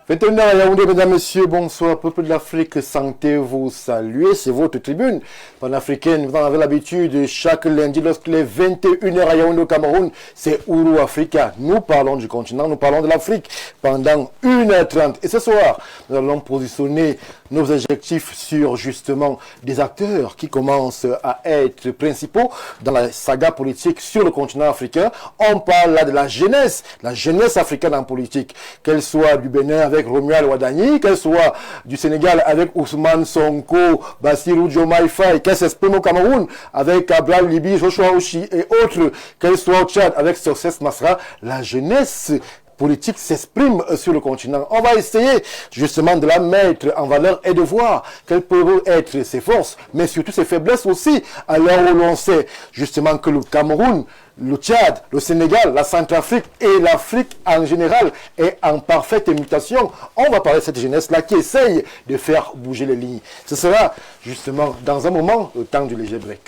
21h à Yaoundé, mesdames, messieurs, bonsoir, peuple de l'Afrique, sentez-vous saluer, c'est votre tribune panafricaine. Vous en avez l'habitude, chaque lundi, lorsqu'il est 21h à Yaoundé au Cameroun, c'est Ouro Africa. Nous parlons du continent, nous parlons de l'Afrique pendant 1h30. Et ce soir, nous allons positionner nos objectifs sur justement des acteurs qui commencent à être principaux dans la saga politique sur le continent africain. On parle là de la jeunesse africaine en politique, qu'elle soit du Bénin avec Romuald Wadani, qu'elle soit du Sénégal avec Ousmane Sonko, Bassirou Diomaye Faye, qu'elle s'exprime au Cameroun avec Abraham Libi, Joshua Oshi et autres, qu'elle soit au Tchad avec Success Masra. La jeunesse politique s'exprime sur le continent. On va essayer justement de la mettre en valeur et de voir quelles peuvent être ses forces, mais surtout ses faiblesses aussi, à l'heure où l'on sait justement que le Cameroun, le Tchad, le Sénégal, la Centrafrique et l'Afrique en général est en parfaite mutation. On va parler de cette jeunesse-là qui essaye de faire bouger les lignes. Ce sera justement dans un moment, le temps du léger break.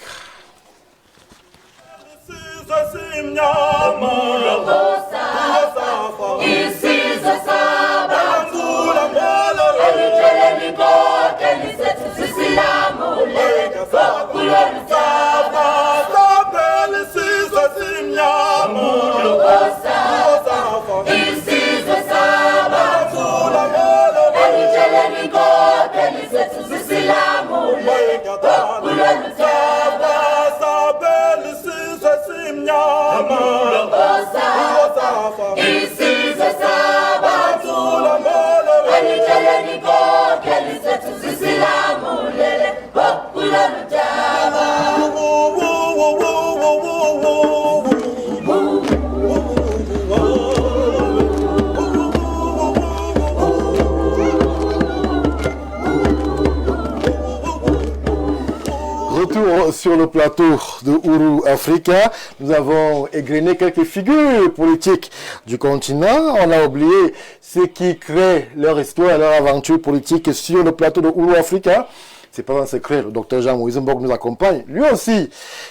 Retour sur le plateau de Ouro Africa, nous avons égrené quelques figures politiques du continent. On a oublié ceux qui créent leur histoire, leur aventure politique sur le plateau de Ouro Africa. C'est pas un secret, le docteur Jean-Moïse Mbok nous accompagne. Lui aussi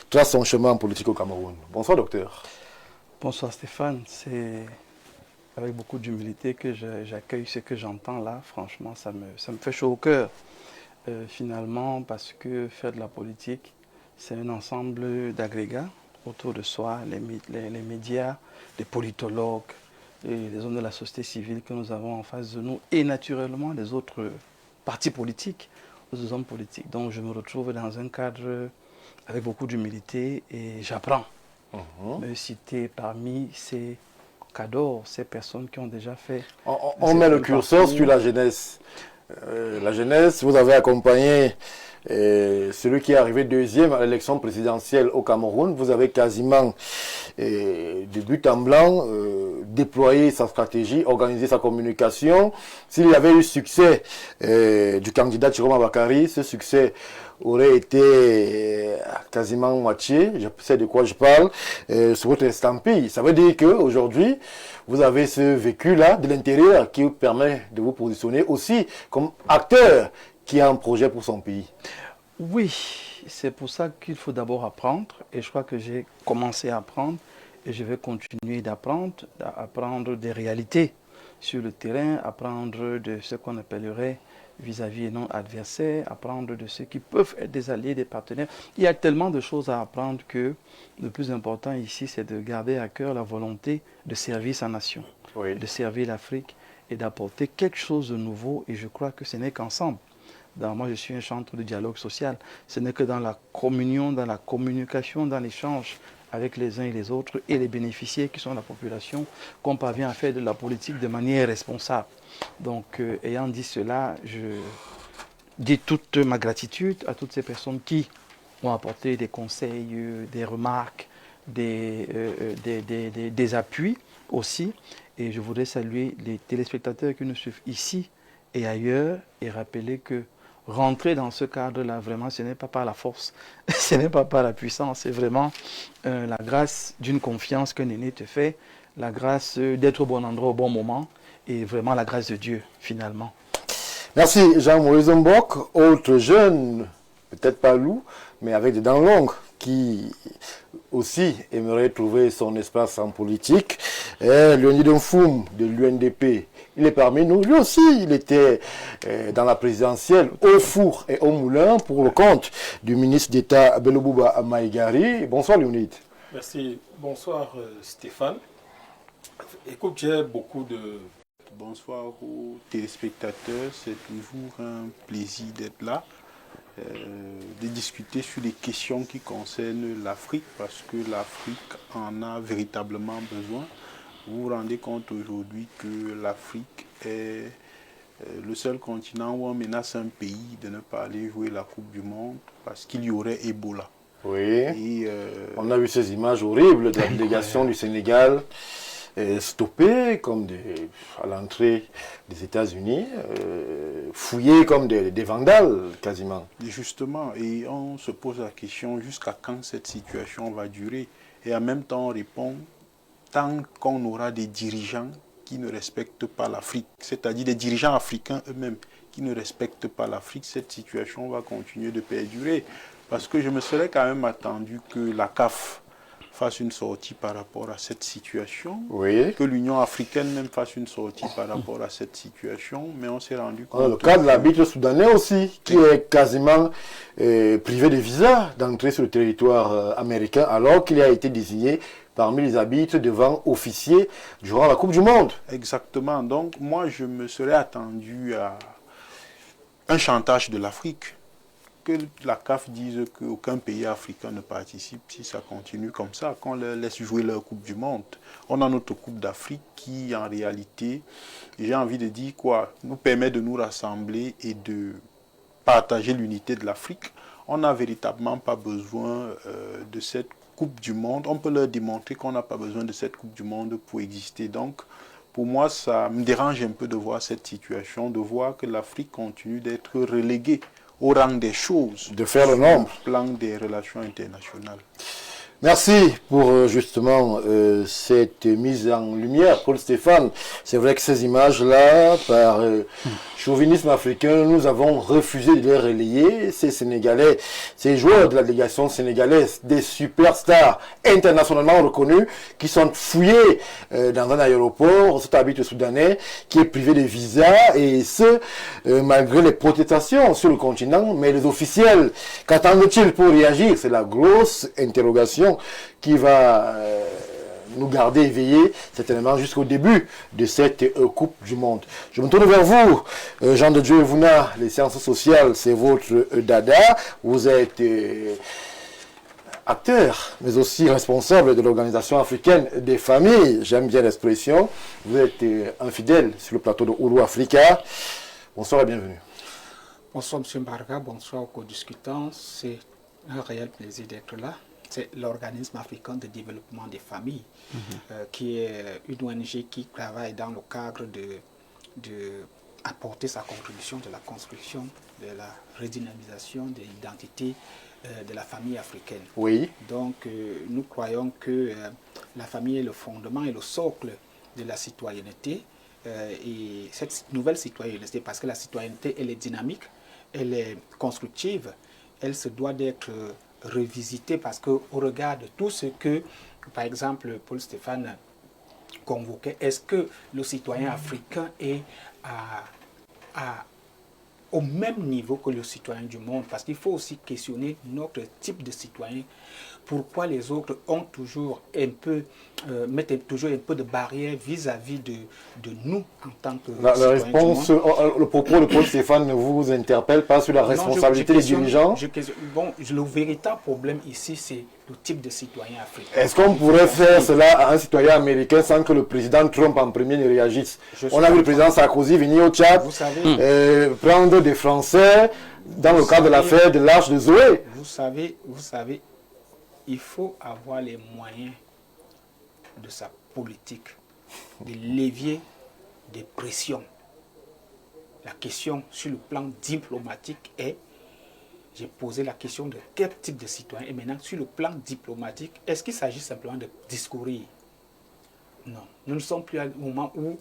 trace son chemin politique au Cameroun. Bonsoir docteur. Bonsoir Stéphane, c'est avec beaucoup d'humilité que j'accueille ce que j'entends là. Franchement, ça me fait chaud au cœur. Finalement, parce que faire de la politique, c'est un ensemble d'agrégats autour de soi, les médias, les politologues, et les hommes de la société civile que nous avons en face de nous, et naturellement les autres partis politiques, les hommes politiques. Donc je me retrouve dans un cadre avec beaucoup d'humilité et j'apprends. Me citer parmi ces cadors, ces personnes qui ont déjà fait... On met le curseur sur la jeunesse. La jeunesse, vous avez accompagné celui qui est arrivé deuxième à l'élection présidentielle au Cameroun. Vous avez quasiment, de but en blanc, déployé sa stratégie, organisé sa communication. S'il y avait eu succès du candidat Chiroma Bakary, ce succès aurait été quasiment moitié, je sais de quoi je parle, sur votre estampille. Ça veut dire qu'aujourd'hui, vous avez ce vécu-là de l'intérieur qui vous permet de vous positionner aussi comme acteur qui a un projet pour son pays. Oui, c'est pour ça qu'il faut d'abord apprendre. Et je crois que j'ai commencé à apprendre et je vais continuer d'apprendre, apprendre des réalités sur le terrain, apprendre de ce qu'on appellerait vis-à-vis et non adversaires, apprendre de ceux qui peuvent être des alliés, des partenaires. Il y a tellement de choses à apprendre que le plus important ici, c'est de garder à cœur la volonté de servir sa nation, de servir l'Afrique et d'apporter quelque chose de nouveau. Et je crois que ce n'est qu'ensemble. Moi, je suis un chantre de dialogue social. Ce n'est que dans la communion, dans la communication, dans l'échange avec les uns et les autres et les bénéficiaires qui sont la population qu'on parvient à faire de la politique de manière responsable. Donc, ayant dit cela, je dis toute ma gratitude à toutes ces personnes qui ont apporté des conseils, des remarques, des appuis aussi. Et je voudrais saluer les téléspectateurs qui nous suivent ici et ailleurs et rappeler que rentrer dans ce cadre-là, vraiment, ce n'est pas par la force, ce n'est pas par la puissance, c'est vraiment la grâce d'une confiance qu'un aîné te fait, la grâce d'être au bon endroit au bon moment et vraiment la grâce de Dieu, finalement. Merci Jean-Moïse Mbok, autre jeune, peut-être pas loup, mais avec des dents longues, qui aussi aimerait trouver son espace en politique. Leonid Nfoum de l'UNDP, il est parmi nous. Lui aussi, il était dans la présidentielle au four et au moulin pour le compte du ministre d'État Belobouba Maïgari. Bonsoir Léonide. Merci. Bonsoir Stéphane. Écoute, j'ai beaucoup de... Bonsoir aux téléspectateurs, c'est toujours un plaisir d'être là, de discuter sur les questions qui concernent l'Afrique, parce que l'Afrique en a véritablement besoin. Vous vous rendez compte aujourd'hui que l'Afrique est le seul continent où on menace un pays de ne pas aller jouer la Coupe du Monde parce qu'il y aurait Ebola. Oui, Et, on a vu ces images horribles de la délégation du Sénégal stoppée comme à l'entrée des États-Unis, fouillée comme des vandales quasiment. Et justement, et on se pose la question jusqu'à quand cette situation va durer. Et en même temps, on répond tant qu'on aura des dirigeants qui ne respectent pas l'Afrique, c'est-à-dire des dirigeants africains eux-mêmes qui ne respectent pas l'Afrique, cette situation va continuer de perdurer. Parce que je me serais quand même attendu que la CAF fasse une sortie par rapport à cette situation, Oui. que l'Union africaine même fasse une sortie par rapport à cette situation, mais on s'est rendu compte... Le cas de l'arbitre soudanais aussi, qui est quasiment privé de visa d'entrer sur le territoire américain, alors qu'il a été désigné parmi les arbitres devant officiers durant la Coupe du Monde. Exactement. Donc, moi, je me serais attendu à un chantage de l'Afrique. Que la CAF dise qu'aucun pays africain ne participe si ça continue comme ça, qu'on leur laisse jouer leur Coupe du Monde. On a notre Coupe d'Afrique qui, en réalité, j'ai envie de dire quoi, nous permet de nous rassembler et de partager l'unité de l'Afrique. On n'a véritablement pas besoin de cette Coupe du Monde. On peut leur démontrer qu'on n'a pas besoin de cette Coupe du Monde pour exister. Donc, pour moi, ça me dérange un peu de voir cette situation, de voir que l'Afrique continue d'être reléguée au rang des choses, de faire le nombre, au plan des relations internationales. Merci pour justement cette mise en lumière, Paul Stéphane. C'est vrai que ces images-là, par chauvinisme africain, nous avons refusé de les relayer. Ces Sénégalais, ces joueurs de la délégation sénégalaise, des superstars internationalement reconnus, qui sont fouillés dans un aéroport, cet arbitre soudanais, qui est privé de visa, et ce, malgré les protestations sur le continent. Mais les officiels, qu'attendent-ils pour réagir? C'est la grosse interrogation qui va nous garder éveillés certainement jusqu'au début de cette Coupe du Monde. Je me tourne vers vous, Jean de Dieu Vouna, les sciences sociales, c'est votre dada. Vous êtes acteur, mais aussi responsable de l'Organisation africaine des familles. J'aime bien l'expression. Vous êtes un fidèle sur le plateau de Ouro Africa. Bonsoir et bienvenue. Bonsoir M. Mbarga, bonsoir aux co-discutants. C'est un réel plaisir d'être là. C'est l'Organisme africain de développement des familles, qui est une ONG qui travaille dans le cadre de apporter sa contribution de la construction, de la redynamisation de l'identité de la famille africaine. Oui. Donc, nous croyons que la famille est le fondement et le socle de la citoyenneté. Et cette nouvelle citoyenneté, parce que la citoyenneté, elle est dynamique, elle est constructive, elle se doit d'être revisiter parce qu'au regard de tout ce que, par exemple, Paul Stéphane convoquait, est-ce que le citoyen africain est au même niveau que le citoyen du monde? Parce qu'il faut aussi questionner notre type de citoyen. Pourquoi les autres ont toujours mettent toujours un peu de barrière vis-à-vis de nous en tant que la citoyens réponse, du monde? le propos de Paul Stéphane ne vous interpelle pas sur la responsabilité des dirigeants? Le véritable problème ici, c'est le type de citoyen africain. Est-ce qu'on pourrait faire cela à un citoyen américain sans que le président Trump en premier ne réagisse? On a vu le président Sarkozy venir au Tchad, prendre des Français dans le cadre de l'affaire de l'Arche de Zoé. Vous savez, il faut avoir les moyens de sa politique, de levier des pressions. La question sur le plan diplomatique est, j'ai posé la question de quel type de citoyen, et maintenant sur le plan diplomatique, est-ce qu'il s'agit simplement de discourir? Non, nous ne sommes plus à un moment où,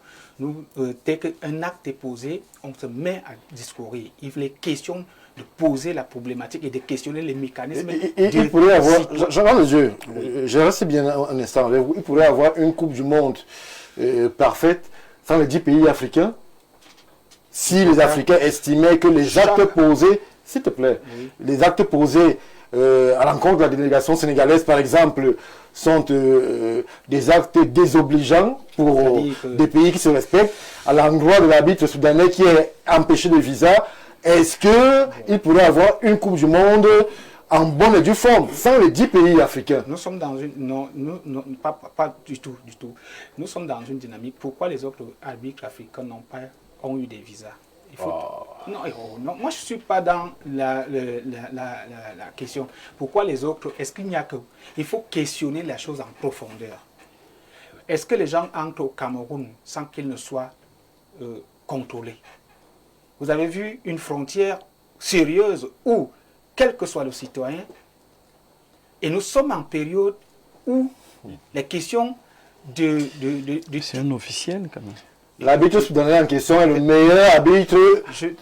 dès qu'un acte est posé, on se met à discourir. Il est question de poser la problématique et de questionner les mécanismes. Il pourrait avoir, Jean de Dieu, je reste bien un instant avec vous, il pourrait avoir une Coupe du Monde parfaite sans les 10 pays africains? Si les Africains estimaient que les actes posés, s'il te plaît, les actes posés à l'encontre de la délégation sénégalaise, par exemple, sont des actes désobligeants pour des pays qui se respectent, à l'endroit de l'arbitre soudanais qui est empêché de visa, est-ce qu'il pourrait avoir une Coupe du Monde en bonne et due forme, sans les 10 pays africains? Nous sommes dans une... Non, pas du tout, du tout. Nous sommes dans une dynamique. Pourquoi les autres arbitres africains ont eu des visas? Non, moi je ne suis pas dans la question. Pourquoi les autres? Est-ce qu'il n'y a que... Il faut questionner la chose en profondeur. Est-ce que les gens entrent au Cameroun sans qu'ils ne soient contrôlés? Vous avez vu une frontière sérieuse où, quel que soit le citoyen, et nous sommes en période où les questions C'est un officiel quand même. L'arbitre soudanais en question est le meilleur arbitre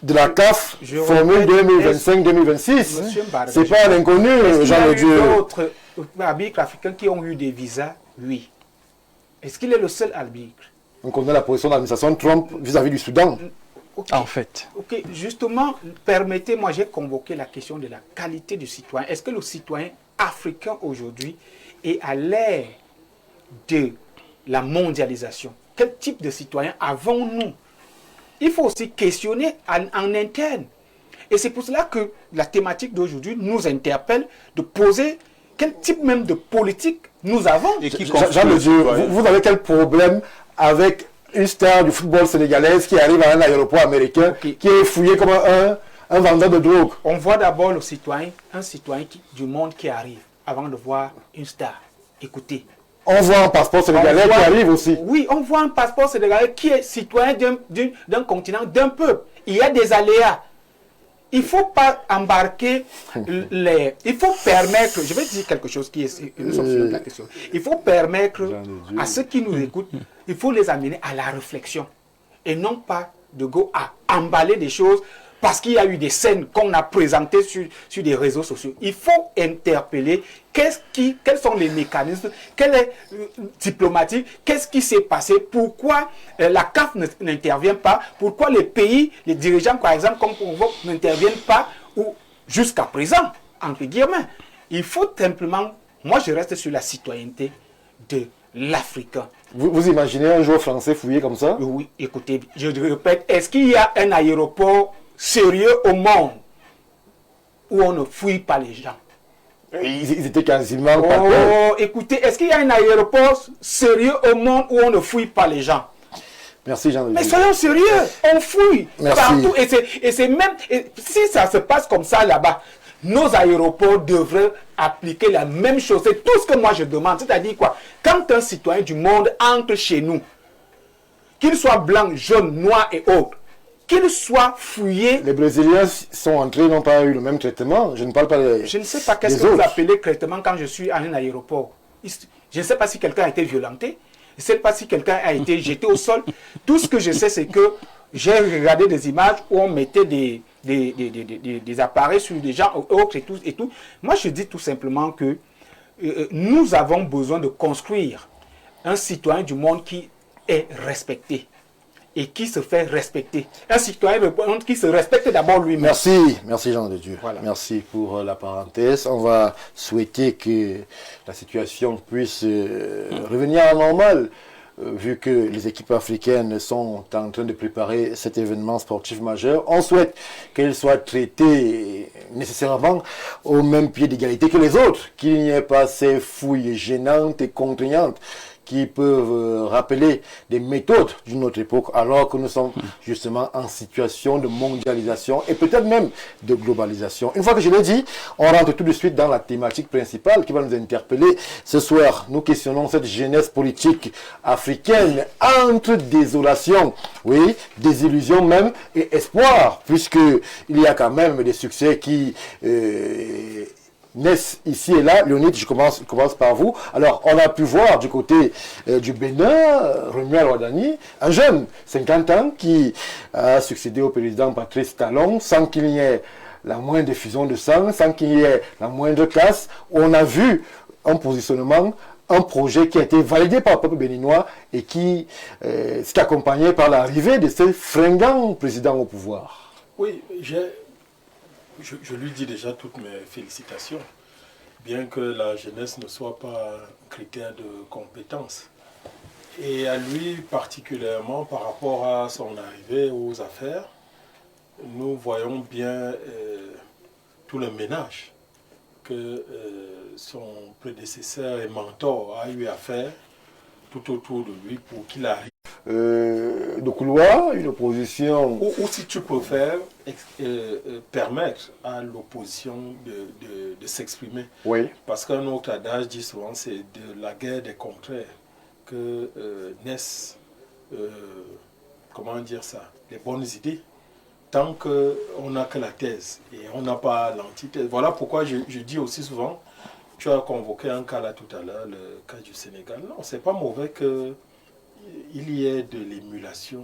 de la CAF, formule 2025-2026. C'est pas un inconnu, Jean de Dieu. Il y a eu d'autres arbitres africains qui ont eu des visas, oui. Est-ce qu'il est le seul arbitre? On connaît la position de l'administration Trump vis-à-vis du Soudan. Okay. En fait. Ok, justement, permettez-moi, j'ai convoqué la question de la qualité du citoyen. Est-ce que le citoyen africain aujourd'hui est à l'ère de la mondialisation? Quel type de citoyen avons-nous? Il faut aussi questionner en interne. Et c'est pour cela que la thématique d'aujourd'hui nous interpelle de poser quel type même de politique nous avons. Jean de Dieu, vous avez quel problème avec une star du football sénégalaise qui arrive à un aéroport américain, qui est fouillé comme un vendeur de drogue? On voit d'abord le citoyen, un citoyen du monde qui arrive avant de voir une star. Écoutez. On voit un passeport sénégalais qui arrive aussi. Oui, on voit un passeport sénégalais qui est citoyen d'un continent, d'un peuple. Il y a des aléas. Il ne faut pas embarquer les... Il faut permettre... Je vais dire quelque chose qui est... Nous sommes sur la question. Il faut permettre à ceux qui nous écoutent, il faut les amener à la réflexion. Et non pas de go à emballer des choses parce qu'il y a eu des scènes qu'on a présentées sur des réseaux sociaux. Il faut interpeller quels sont les mécanismes, quelle est diplomatique, qu'est-ce qui s'est passé, pourquoi la CAF n'intervient pas, pourquoi les pays, les dirigeants par exemple comme Convoque n'interviennent pas, ou jusqu'à présent, entre guillemets. Il faut simplement, moi je reste sur la citoyenneté de l'Africain. Vous imaginez un joueur français fouillé comme ça? Oui, écoutez, je répète, est-ce qu'il y a un aéroport sérieux au monde où on ne fouille pas les gens? Ils étaient quasiment... Écoutez, est-ce qu'il y a un aéroport sérieux au monde où on ne fouille pas les gens? Merci Jean. Mais soyons sérieux, on fouille partout. Et c'est même... si ça se passe comme ça là-bas, nos aéroports devraient appliquer la même chose. C'est tout ce que moi je demande. C'est-à-dire quoi? Quand un citoyen du monde entre chez nous, qu'il soit blanc, jaune, noir et autres, qu'il soit fouillé. Les Brésiliens sont entrés, n'ont pas eu le même traitement. Je ne parle pas des... Je ne sais pas qu'est-ce que vous appelez traitement quand je suis à un aéroport. Je ne sais pas si quelqu'un a été violenté. Je ne sais pas si quelqu'un a été jeté au sol. Tout ce que je sais, c'est que j'ai regardé des images où on mettait des appareils sur des gens autres et tout. Moi, je dis tout simplement que nous avons besoin de construire un citoyen du monde qui est respecté et qui se fait respecter. Un citoyen qui se respecte d'abord lui-même. Merci Jean de Dieu. Voilà. Merci pour la parenthèse. On va souhaiter que la situation puisse revenir à la normale, vu que les équipes africaines sont en train de préparer cet événement sportif majeur. On souhaite qu'elles soient traitées nécessairement au même pied d'égalité que les autres, qu'il n'y ait pas ces fouilles gênantes et contraignantes qui peuvent rappeler des méthodes d'une autre époque, alors que nous sommes justement en situation de mondialisation et peut-être même de globalisation. Une fois que je l'ai dit, on rentre tout de suite dans la thématique principale qui va nous interpeller. Ce soir, nous questionnons cette jeunesse politique africaine entre désolation, oui, désillusion même, et espoir, puisqu'il y a quand même des succès qui... naissent ici et là. Léonide, je commence par vous. Alors, on a pu voir du côté du Bénin, Romuald Wadani, un jeune, 50 ans, qui a succédé au président Patrice Talon, sans qu'il y ait la moindre effusion de sang, sans qu'il y ait la moindre casse. On a vu un positionnement un projet qui a été validé par le peuple béninois et qui s'est accompagné par l'arrivée de ce fringant président au pouvoir. Oui, je lui dis déjà toutes mes félicitations, bien que la jeunesse ne soit pas un critère de compétence. Et à lui particulièrement par rapport à son arrivée aux affaires, nous voyons bien tout le ménage que son prédécesseur et mentor a eu à faire tout autour de lui pour qu'il arrive. De couloir, une opposition... Ou si tu préfères, permettre à l'opposition de s'exprimer. Oui. Parce qu'un autre adage dit souvent, c'est de la guerre des contraires que naissent, comment dire ça, les bonnes idées. Tant qu'on n'a que la thèse et on n'a pas l'antithèse. Voilà pourquoi je dis aussi souvent, tu as convoqué un cas là tout à l'heure, le cas du Sénégal. Non, c'est pas mauvais qu'il y ait de l'émulation,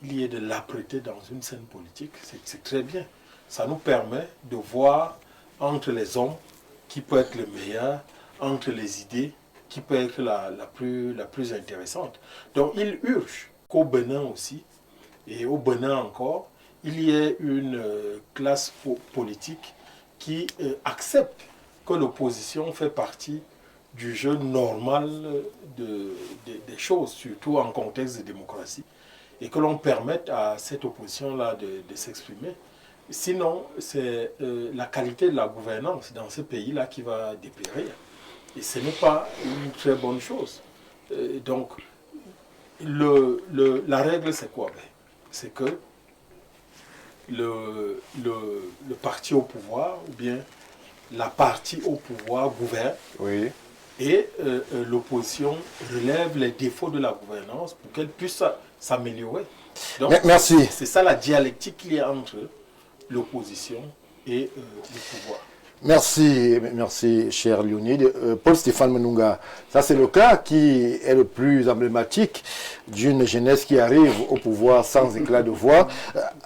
il y ait de l'âpreté dans une scène politique. C'est très bien. Ça nous permet de voir entre les hommes qui peut être le meilleur, entre les idées qui peut être la plus intéressante. Donc il urge qu'au Bénin aussi, et au Bénin encore, il y ait une classe politique qui accepte que l'opposition fait partie du jeu normal des choses, surtout en contexte de démocratie, et que l'on permette à cette opposition-là de s'exprimer. Sinon, c'est la qualité de la gouvernance dans ce pays-là qui va dépérir. Et ce n'est pas une très bonne chose. Donc, la règle, c'est quoi? C'est que le parti au pouvoir, ou bien la partie au pouvoir gouverne, Oui. et l'opposition relève les défauts de la gouvernance pour qu'elle puisse s'améliorer. Donc, merci. c'est ça la dialectique qu'il y a entre l'opposition et le pouvoir. Merci, merci, cher Léonide. Paul-Stéphane Menunga, ça c'est le cas qui est le plus emblématique d'une jeunesse qui arrive au pouvoir sans éclat de voix.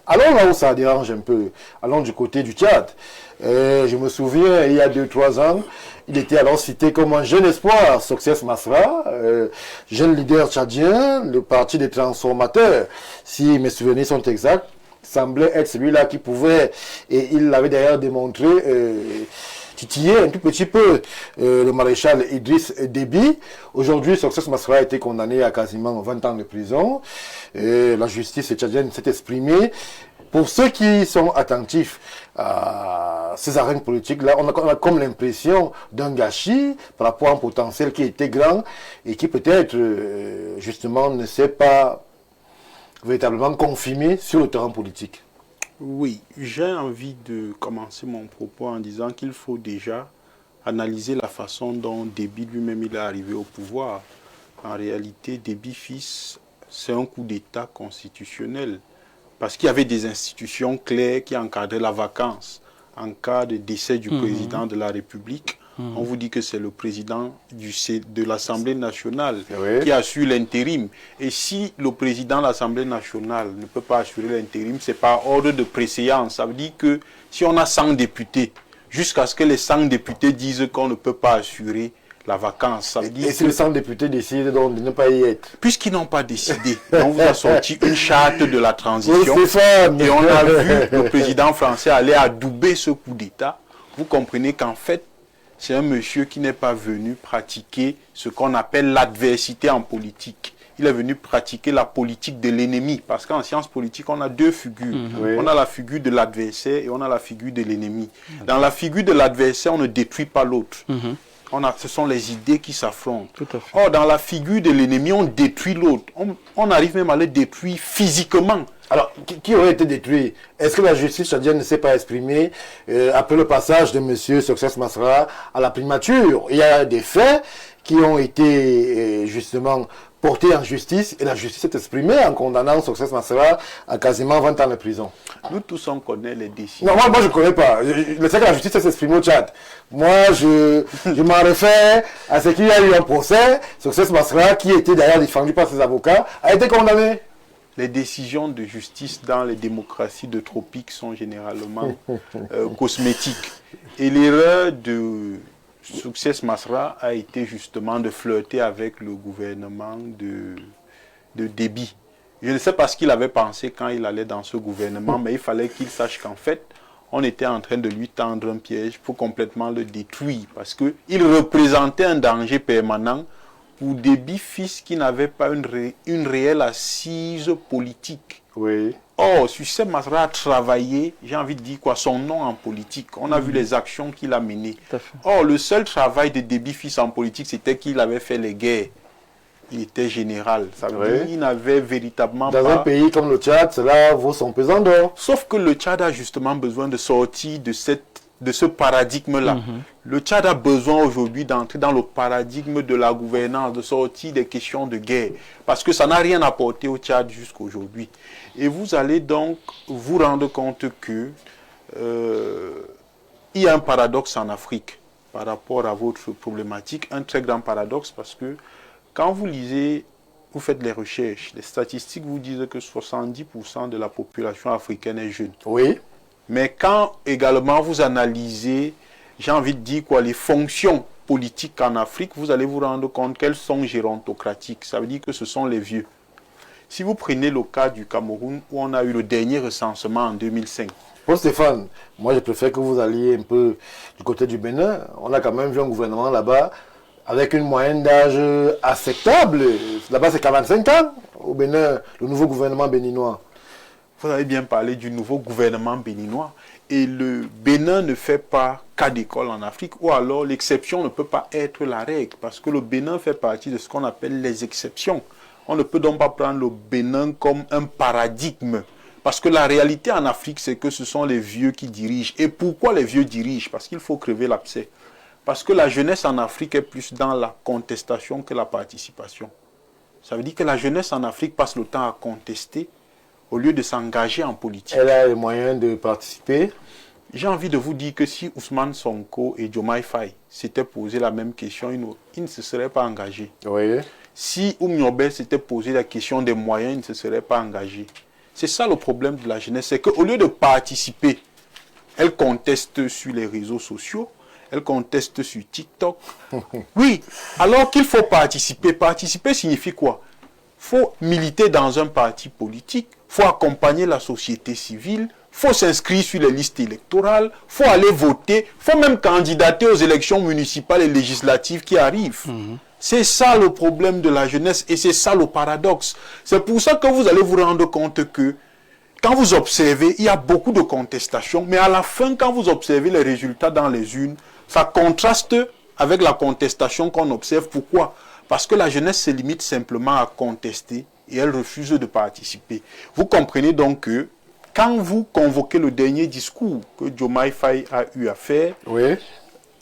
Allons là où ça dérange un peu, allons du côté du Tchad. Je me souviens, il y a 2-3 ans, il était alors cité comme un jeune espoir, Success Masra, jeune leader tchadien, le parti des transformateurs, si mes souvenirs sont exacts, semblait être celui-là qui pouvait, et il l'avait d'ailleurs démontré, titiller un tout petit peu le maréchal Idriss Déby. Aujourd'hui, Success Masra a été condamné à quasiment 20 ans de prison. La justice tchadienne s'est exprimée. Pour ceux qui sont attentifs à ces arènes politiques-là, on a comme l'impression d'un gâchis par rapport à un potentiel qui était grand et qui peut-être, justement, ne s'est pas véritablement confirmé sur le terrain politique. Oui, j'ai envie de commencer mon propos en disant qu'il faut déjà analyser la façon dont Déby lui-même il est arrivé au pouvoir. En réalité, Déby fils, c'est un coup d'État constitutionnel. Parce qu'il y avait des institutions claires qui encadraient la vacance. En cas de décès du président de la République, on vous dit que c'est le président de l'Assemblée nationale qui assure l'intérim. Et si le président de l'Assemblée nationale ne peut pas assurer l'intérim, c'est par ordre de préséance. Ça veut dire que si on a 100 députés, jusqu'à ce que les 100 députés disent qu'on ne peut pas assurer la vacance. Ça veut dire et si les 100 députés décident donc de ne pas y être? Puisqu'ils n'ont pas décidé, on vous a sorti une charte de la transition. Et on a vu le président français aller adouber ce coup d'État. Vous comprenez qu'en fait, c'est un monsieur qui n'est pas venu pratiquer ce qu'on appelle l'adversité en politique. Il est venu pratiquer la politique de l'ennemi. Parce qu'en sciences politiques, on a deux figures. On a la figure de l'adversaire et on a la figure de l'ennemi. Dans la figure de l'adversaire, on ne détruit pas l'autre. Ce sont les idées qui s'affrontent. Or, dans la figure de l'ennemi, on détruit l'autre. On arrive même à le détruire physiquement. Alors, qui aurait été détruit? Est-ce que la justice tchadienne ne s'est pas exprimée après le passage de M. Success Masra à la primature? Il y a des faits qui ont été justement portés en justice et la justice s'est exprimée en condamnant Success Masra à quasiment 20 ans de prison. Nous tous, on connaît les décisions. Non, moi je ne connais pas. Je sais que la justice s'est exprimée au Tchad. Moi, je m'en réfère à ce qu'il y a eu un procès. Success Masra, qui était d'ailleurs défendu par ses avocats, a été condamné. Les décisions de justice dans les démocraties de tropiques sont généralement cosmétiques. Et l'erreur de Succès Masra a été justement de flirter avec le gouvernement de Déby. Je ne sais pas ce qu'il avait pensé quand il allait dans ce gouvernement, mais il fallait qu'il sache qu'en fait, on était en train de lui tendre un piège pour complètement le détruire, parce qu'il représentait un danger permanent pour Déby fils qui n'avait pas une réelle assise politique. Oui. Or, Succès Masra a travaillé, j'ai envie de dire quoi, son nom en politique. On a vu les actions qu'il a menées. Or, le seul travail de Déby fils en politique, c'était qu'il avait fait les guerres. Il était général. Ça veut dire qu'il n'avait véritablement pas... Dans un pays comme le Tchad, cela vaut son pesant d'or. Sauf que le Tchad a justement besoin de sortir de ce paradigme-là. Le Tchad a besoin aujourd'hui d'entrer dans le paradigme de la gouvernance, de sortir des questions de guerre. Parce que ça n'a rien apporté au Tchad jusqu'à aujourd'hui. Et vous allez donc vous rendre compte que il y a un paradoxe en Afrique par rapport à votre problématique. Un très grand paradoxe parce que quand vous lisez, vous faites les recherches, les statistiques vous disent que 70% de la population africaine est jeune. Oui. Mais quand également vous analysez, j'ai envie de dire quoi, les fonctions politiques en Afrique, vous allez vous rendre compte qu'elles sont gérontocratiques. Ça veut dire que ce sont les vieux. Si vous prenez le cas du Cameroun, où on a eu le dernier recensement en 2005. Bon Stéphane, moi je préfère que vous alliez un peu du côté du Bénin. On a quand même vu un gouvernement là-bas avec une moyenne d'âge acceptable. Là-bas c'est 45 ans au Bénin, le nouveau gouvernement béninois. Vous avez bien parlé du nouveau gouvernement béninois. Et le Bénin ne fait pas cas d'école en Afrique, ou alors l'exception ne peut pas être la règle, parce que le Bénin fait partie de ce qu'on appelle les exceptions. On ne peut donc pas prendre le Bénin comme un paradigme. Parce que la réalité en Afrique, c'est que ce sont les vieux qui dirigent. Et pourquoi les vieux dirigent? Parce qu'il faut crever l'abcès. Parce que la jeunesse en Afrique est plus dans la contestation que la participation. Ça veut dire que la jeunesse en Afrique passe le temps à contester au lieu de s'engager en politique. Elle a les moyens de participer. J'ai envie de vous dire que si Ousmane Sonko et Diomaye Faye s'étaient posé la même question, ils ne se seraient pas engagés. Oui. Si Oumyobé s'était posé la question des moyens, ils ne se seraient pas engagés. C'est ça le problème de la jeunesse, c'est qu'au lieu de participer, elle conteste sur les réseaux sociaux, elle conteste sur TikTok. Oui, alors qu'il faut participer. Participer signifie quoi? Il faut militer dans un parti politique, il faut accompagner la société civile, il faut s'inscrire sur les listes électorales, il faut aller voter, il faut même candidater aux élections municipales et législatives qui arrivent. C'est ça le problème de la jeunesse et c'est ça le paradoxe. C'est pour ça que vous allez vous rendre compte que quand vous observez, il y a beaucoup de contestations, mais à la fin, quand vous observez les résultats dans les urnes, ça contraste avec la contestation qu'on observe. Pourquoi? Parce que la jeunesse se limite simplement à contester et elle refuse de participer. Vous comprenez donc que quand vous convoquez le dernier discours que Diomaye Faye a eu à faire, oui,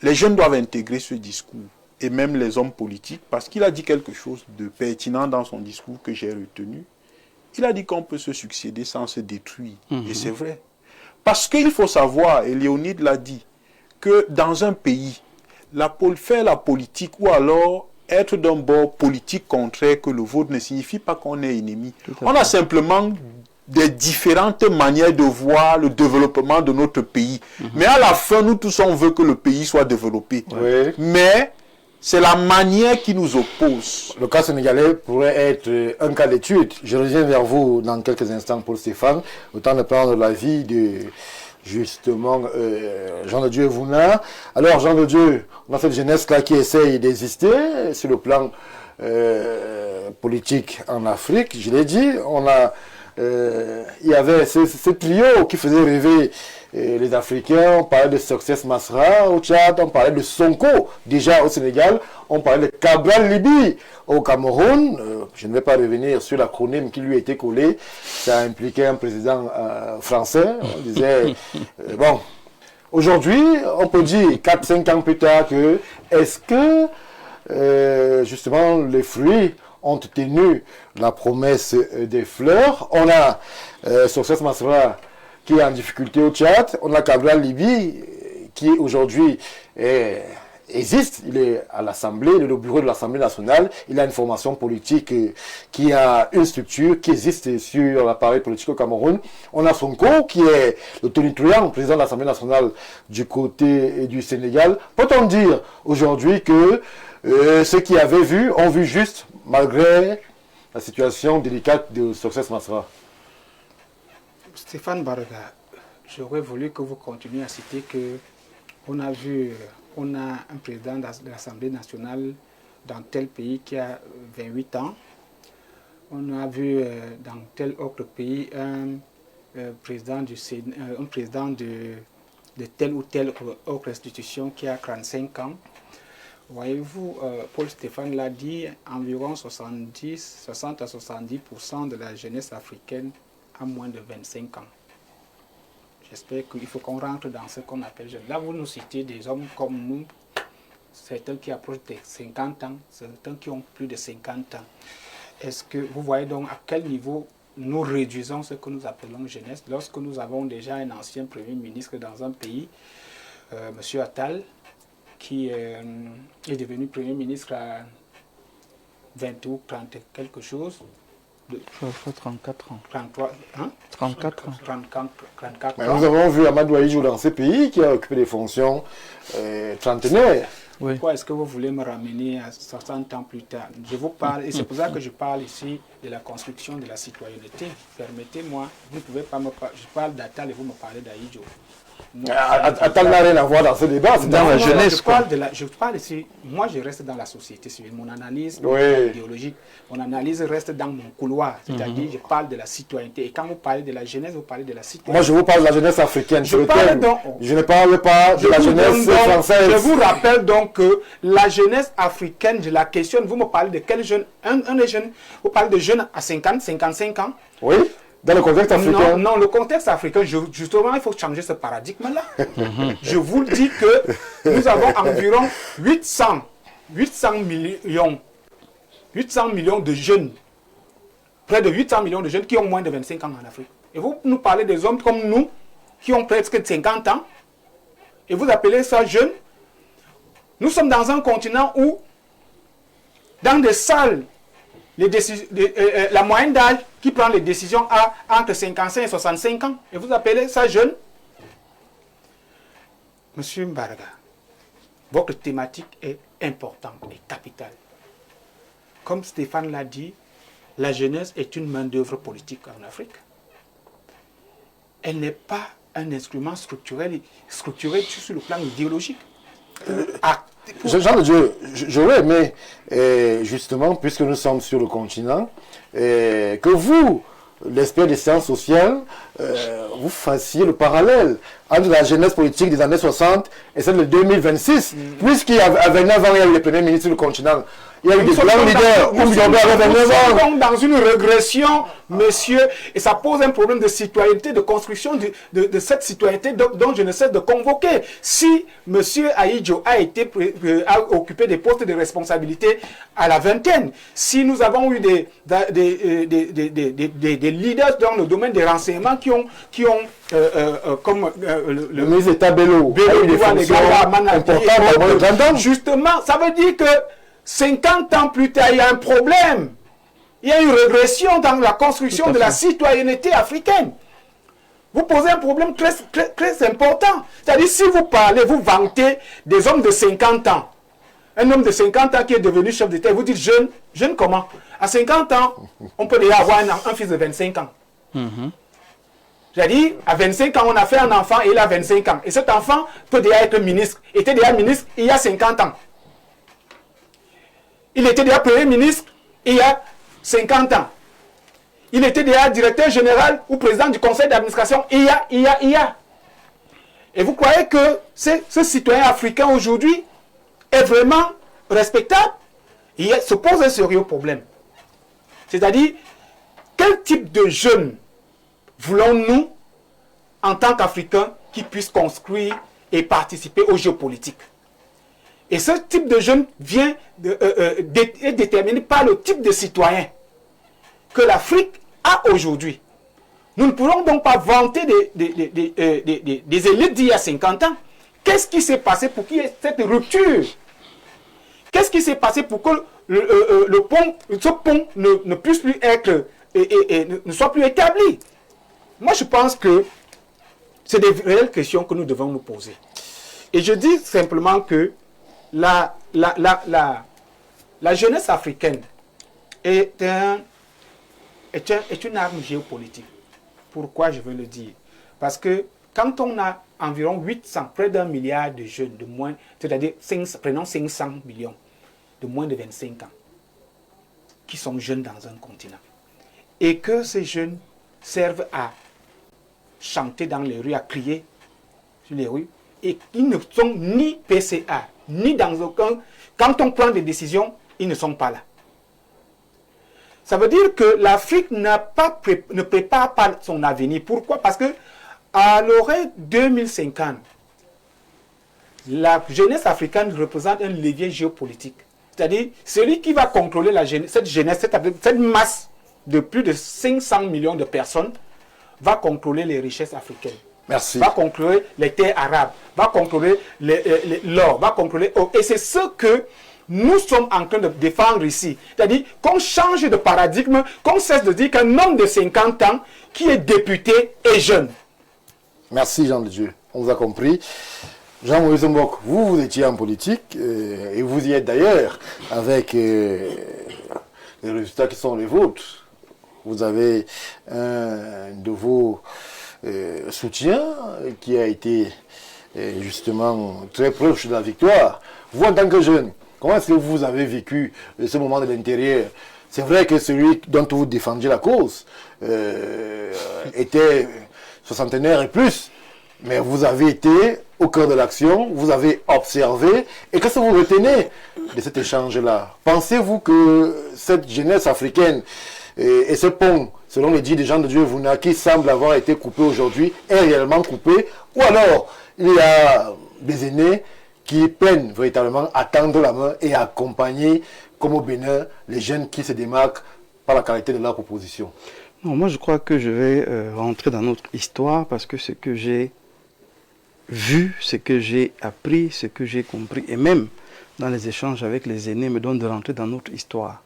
les jeunes doivent intégrer ce discours. Et même les hommes politiques, parce qu'il a dit quelque chose de pertinent dans son discours que j'ai retenu. Il a dit qu'on peut se succéder sans se détruire. Et c'est vrai. Parce qu'il faut savoir, et Léonide l'a dit, que dans un pays, faire la politique ou alors être d'un bord politique contraire que le vôtre ne signifie pas qu'on est ennemi. On a simplement des différentes manières de voir le développement de notre pays. Mais à la fin, nous tous, on veut que le pays soit développé. Oui. Mais c'est la manière qui nous oppose. Le cas sénégalais pourrait être un cas d'étude. Je reviens vers vous dans quelques instants, Paul Stéphane. Autant de prendre l'avis de, justement, Jean de Dieu Vouna. Alors, Jean de Dieu, on a cette jeunesse-là qui essaye d'exister sur le plan politique en Afrique. Je l'ai dit, il y avait ce trio qui faisait rêver les Africains. On parlait de Succès Masra au Tchad, on parlait de Sonko déjà au Sénégal, on parlait de Cabral Libi au Cameroun. Je ne vais pas revenir sur l'acronyme qui lui a été collé. Ça impliquait un président français. On disait, bon, aujourd'hui, on peut dire 4-5 ans plus tard que est-ce que justement les fruits ont tenu la promesse des fleurs. On a Succès Masra qui est en difficulté au Tchad. On a Cabral Libi qui aujourd'hui est existe, il est à l'Assemblée, il est au bureau de l'Assemblée nationale, il a une formation politique qui a une structure qui existe sur l'appareil politique au Cameroun. On a Sonko qui est le tonitruant, président de l'Assemblée nationale du côté du Sénégal. Peut-on dire aujourd'hui que ceux qui avaient vu ont vu juste malgré la situation délicate de Success Masra? Stéphane Barga, j'aurais voulu que vous continuiez à citer que on a vu, on a un président de l'Assemblée nationale dans tel pays qui a 28 ans. On a vu dans tel autre pays un président de telle ou telle autre institution qui a 45 ans. Voyez-vous, Paul Stéphane l'a dit, environ 60 à 70% de la jeunesse africaine a moins de 25 ans. J'espère qu'il faut qu'on rentre dans ce qu'on appelle jeunes. Là, vous nous citez des hommes comme nous, certains qui approchent des 50 ans, certains qui ont plus de 50 ans. Est-ce que vous voyez donc à quel niveau nous réduisons ce que nous appelons jeunesse lorsque nous avons déjà un ancien Premier ministre dans un pays, M. Attal, qui est devenu Premier ministre à 20 ou 30 quelque chose. Je fais 34 ans. 33, hein? 34 ans. 34 Mais ans. nous avons vu Amadou Ahidjo dans ce pays qui a occupé des fonctions trentenaires. Oui. Pourquoi est-ce que vous voulez me ramener à 60 ans plus tard? Je vous parle, et c'est pour ça que je parle ici de la construction de la citoyenneté. Permettez-moi, vous ne pouvez pas me parler, je parle d'Attal et vous me parlez d'Ahidjo. Attal n'a rien à voir dans ce débat. C'est Dans la jeunesse, je parle ici, moi je reste dans la société civile, mon analyse Oui. idéologique, mon analyse reste dans mon couloir, c'est-à-dire je parle de la citoyenneté. Et quand vous parlez de la jeunesse, vous parlez de la citoyenneté. Moi, je vous parle de la jeunesse africaine. Je parle donc- Je ne parle pas de la jeunesse française. Je vous rappelle donc que la jeunesse africaine, je la questionne. Vous me parlez de quel jeune? Un des jeunes, vous parlez de jeunes à 50, 55 ans. Oui, dans le contexte africain. Non, le contexte africain, justement, il faut changer ce paradigme-là. Je vous le dis que nous avons environ 800 millions de jeunes, près de 800 millions de jeunes qui ont moins de 25 ans en Afrique. Et vous nous parlez des hommes comme nous, qui ont presque 50 ans, et vous appelez ça jeunes. Nous sommes dans un continent où, dans des salles, la moyenne d'âge qui prend les décisions a entre 55 et 65 ans. Et vous appelez ça jeune? Monsieur Mbarga, votre thématique est importante et capitale. Comme Stéphane l'a dit, la jeunesse est une main-d'œuvre politique en Afrique. Elle n'est pas un instrument structuré sur le plan idéologique. Jean de Dieu, j'aurais aimé, justement, puisque nous sommes sur le continent, que vous, l'expert des sciences sociales, vous fassiez le parallèle entre la jeunesse politique des années 60 et celle de 2026, puisqu'il y a 29 ans, il y a eu les premiers ministres du continent. Il y a eu des grands leaders. Nous sommes donc dans une régression, monsieur, et ça pose un problème de citoyenneté, de construction de cette citoyenneté dont je ne cesse de convoquer. Si monsieur Ahidjo a occupé des postes de responsabilité à la vingtaine, si nous avons eu des leaders dans le domaine des renseignements qui ont comme le ministre d'État Bello a eu des fonctions importantes, justement, ça veut dire que 50 ans plus tard, il y a un problème. Il y a une régression dans la construction de la citoyenneté africaine. Vous posez un problème très important. C'est-à-dire, si vous parlez, vous vantez des hommes de 50 ans. Un homme de 50 ans qui est devenu chef d'État, vous dites jeune. Jeune comment? À 50 ans, on peut déjà avoir un fils de 25 ans. C'est-à-dire, à 25 ans, on a fait un enfant et il a 25 ans. Et cet enfant peut déjà être ministre. Il était déjà ministre il y a 50 ans. Il était déjà Premier ministre il y a 50 ans. Il était déjà directeur général ou président du conseil d'administration il y a. Et vous croyez que ce citoyen africain aujourd'hui est vraiment respectable? Il se pose un sérieux problème. C'est-à-dire, quel type de jeunes voulons-nous en tant qu'Africains qui puissent construire et participer aux jeux politiques? Et ce type de jeune vient est déterminé par le type de citoyen que l'Afrique a aujourd'hui. Nous ne pourrons donc pas vanter des élites d'il y a 50 ans Qu'est-ce qui s'est passé pour qu'il y ait cette rupture? Qu'est-ce qui s'est passé pour que ce pont ne puisse plus être et ne soit plus établi? Moi, je pense que c'est des réelles questions que nous devons nous poser. Et je dis simplement que la jeunesse africaine est une arme géopolitique. Pourquoi je veux le dire? Parce que quand on a environ 800, près d'1 milliard de jeunes de moins, c'est-à-dire prenons 500 millions de moins de 25 ans, qui sont jeunes dans un continent, et que ces jeunes servent à chanter dans les rues, à crier sur les rues, et ils ne sont ni PCA, ni dans aucun... Quand on prend des décisions, ils ne sont pas là. Ça veut dire que l'Afrique ne prépare pas son avenir. Pourquoi? Parce que à l'horizon 2050, la jeunesse africaine représente un levier géopolitique. C'est-à-dire, celui qui va contrôler cette jeunesse, cette masse de plus de 500 millions de personnes, va contrôler les richesses africaines. Merci. Va contrôler les terres arabes, va contrôler l'or, va contrôler... Et c'est ce que nous sommes en train de défendre ici. C'est-à-dire qu'on change de paradigme, qu'on cesse de dire qu'un homme de 50 ans qui est député est jeune. Merci Jean de Dieu, on vous a compris. Jean-Maurice Mbok, vous étiez en politique et vous y êtes d'ailleurs avec les résultats qui sont les vôtres. Vous avez un de vos soutiens qui a été justement très proche de la victoire. Vous en tant que jeune, comment est-ce que vous avez vécu ce moment de l'intérieur? C'est vrai que celui dont vous défendiez la cause était soixantenaire et plus, mais vous avez été au cœur de l'action, vous avez observé, et qu'est-ce que vous retenez de cet échange-là? Pensez-vous que cette jeunesse africaine et ce pont, selon les dits des gens de Dieu Vuna, qui semble avoir été coupé aujourd'hui, est réellement coupé, ou alors il y a des aînés qui peinent véritablement à tendre la main et à accompagner, comme au Bénin, les jeunes qui se démarquent par la qualité de leur proposition? Non, moi je crois que je vais rentrer dans notre histoire parce que ce que j'ai vu, ce que j'ai appris, ce que j'ai compris, et même dans les échanges avec les aînés, me donne de rentrer dans notre histoire.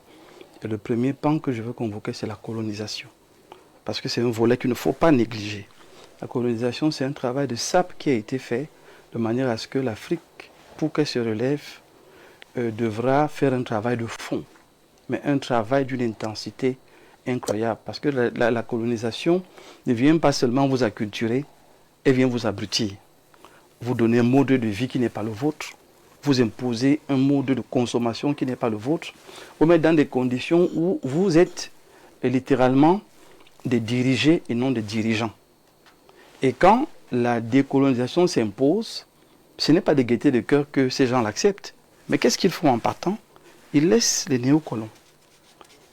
Et le premier pan que je veux convoquer, c'est la colonisation. Parce que c'est un volet qu'il ne faut pas négliger. La colonisation, c'est un travail de sape qui a été fait de manière à ce que l'Afrique, pour qu'elle se relève, devra faire un travail de fond, mais un travail d'une intensité incroyable. Parce que la colonisation ne vient pas seulement vous acculturer, elle vient vous abrutir. Vous donner un mode de vie qui n'est pas le vôtre, vous imposer un mode de consommation qui n'est pas le vôtre, vous mettre dans des conditions où vous êtes littéralement des dirigés et non des dirigeants. Et quand la décolonisation s'impose, ce n'est pas de gaieté de cœur que ces gens l'acceptent. Mais qu'est-ce qu'ils font en partant? Ils laissent les néocolons.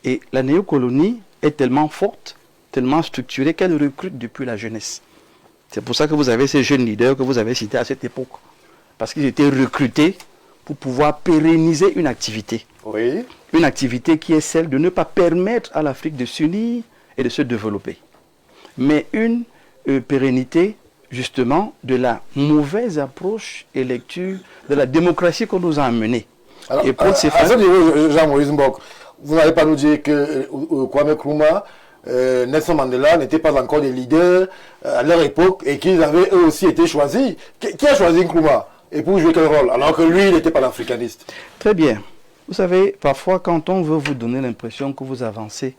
Et la néocolonie est tellement forte, tellement structurée qu'elle recrute depuis la jeunesse. C'est pour ça que vous avez ces jeunes leaders que vous avez cités à cette époque. Parce qu'ils étaient recrutés pour pouvoir pérenniser une activité. Oui. Une activité qui est celle de ne pas permettre à l'Afrique de s'unir et de se développer. Mais une pérennité, justement, de la mauvaise approche et lecture de la démocratie qu'on nous a amenée. Alors, et pour ces à ce niveau, Jean-Maurice Mbok, vous n'allez pas nous dire que Kwame Nkrumah, Nelson Mandela n'étaient pas encore des leaders à leur époque et qu'ils avaient eux aussi été choisis. Qui a choisi Nkrumah? Et pour jouer quel rôle? Alors que lui, il n'était pas l'africaniste. Très bien. Vous savez, parfois, quand on veut vous donner l'impression que vous avancez,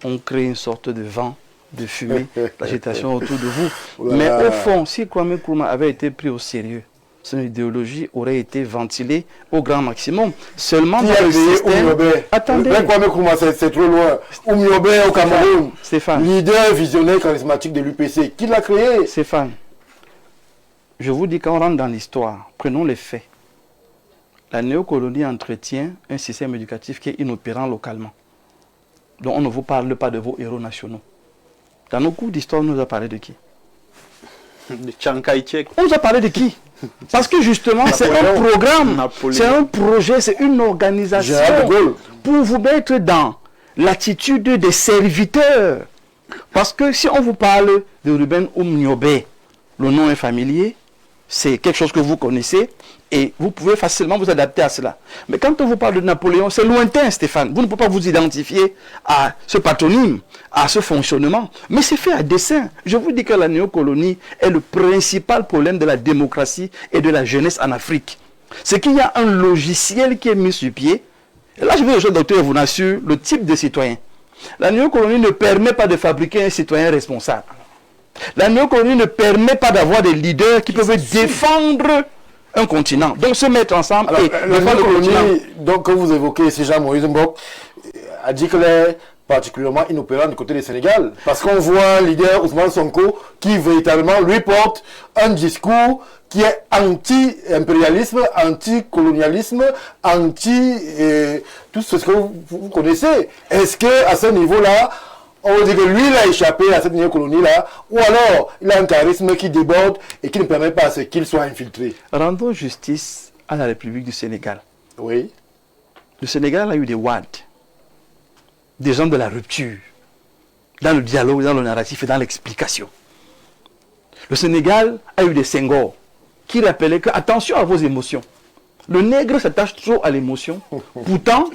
on crée une sorte de vent, de fumée, d'agitation autour de vous. Voilà. Mais au fond, si Kwame Nkrumah avait été pris au sérieux, son idéologie aurait été ventilée au grand maximum. Seulement dans le système... Attendez. Kwame Nkrumah, c'est trop loin. Oumiobe au Cameroun, Stéphane. leader visionnaire charismatique de l'UPC. Qui l'a créé? Stéphane, je vous dis, quand on rentre dans l'histoire, prenons les faits. La néocolonie entretient un système éducatif qui est inopérant localement. Donc on ne vous parle pas de vos héros nationaux. Dans nos cours d'histoire, on nous a parlé de qui? De Chiang Kai-shek. On nous a parlé de qui? Parce que justement, c'est un programme, c'est un projet, c'est une organisation pour vous mettre dans l'attitude des serviteurs. Parce que si on vous parle de Ruben Oumniobe, le nom est familier, c'est quelque chose que vous connaissez et vous pouvez facilement vous adapter à cela. Mais quand on vous parle de Napoléon, c'est lointain, Stéphane. Vous ne pouvez pas vous identifier à ce patronyme, à ce fonctionnement. Mais c'est fait à dessein. Je vous dis que la néocolonie est le principal problème de la démocratie et de la jeunesse en Afrique. C'est qu'il y a un logiciel qui est mis sur pied. Et là, je vais rejoindre le docteur et vous assure le type de citoyen. La néocolonie ne permet pas de fabriquer un citoyen responsable. La néocolonie ne permet pas d'avoir des leaders qui peuvent défendre un continent. Donc se mettre ensemble et défendre le continent. Donc que vous évoquez, c'est Jean-Moïse Mbok, a dit qu'elle est particulièrement inopérante du côté du Sénégal. Parce qu'on voit un leader, Ousmane Sonko, qui véritablement lui porte un discours qui est anti-impérialisme, anti-colonialisme, tout ce que vous connaissez. Est-ce qu'à ce niveau-là, on dit que lui, il a échappé à cette néocolonie-là, ou alors il a un charisme qui déborde et qui ne permet pas à ce qu'il soit infiltré? Rendons justice à la République du Sénégal. Oui. Le Sénégal a eu des WAD, des gens de la rupture, dans le dialogue, dans le narratif et dans l'explication. Le Sénégal a eu des Senghor qui rappelaient que, attention à vos émotions. Le nègre s'attache trop à l'émotion. Pourtant,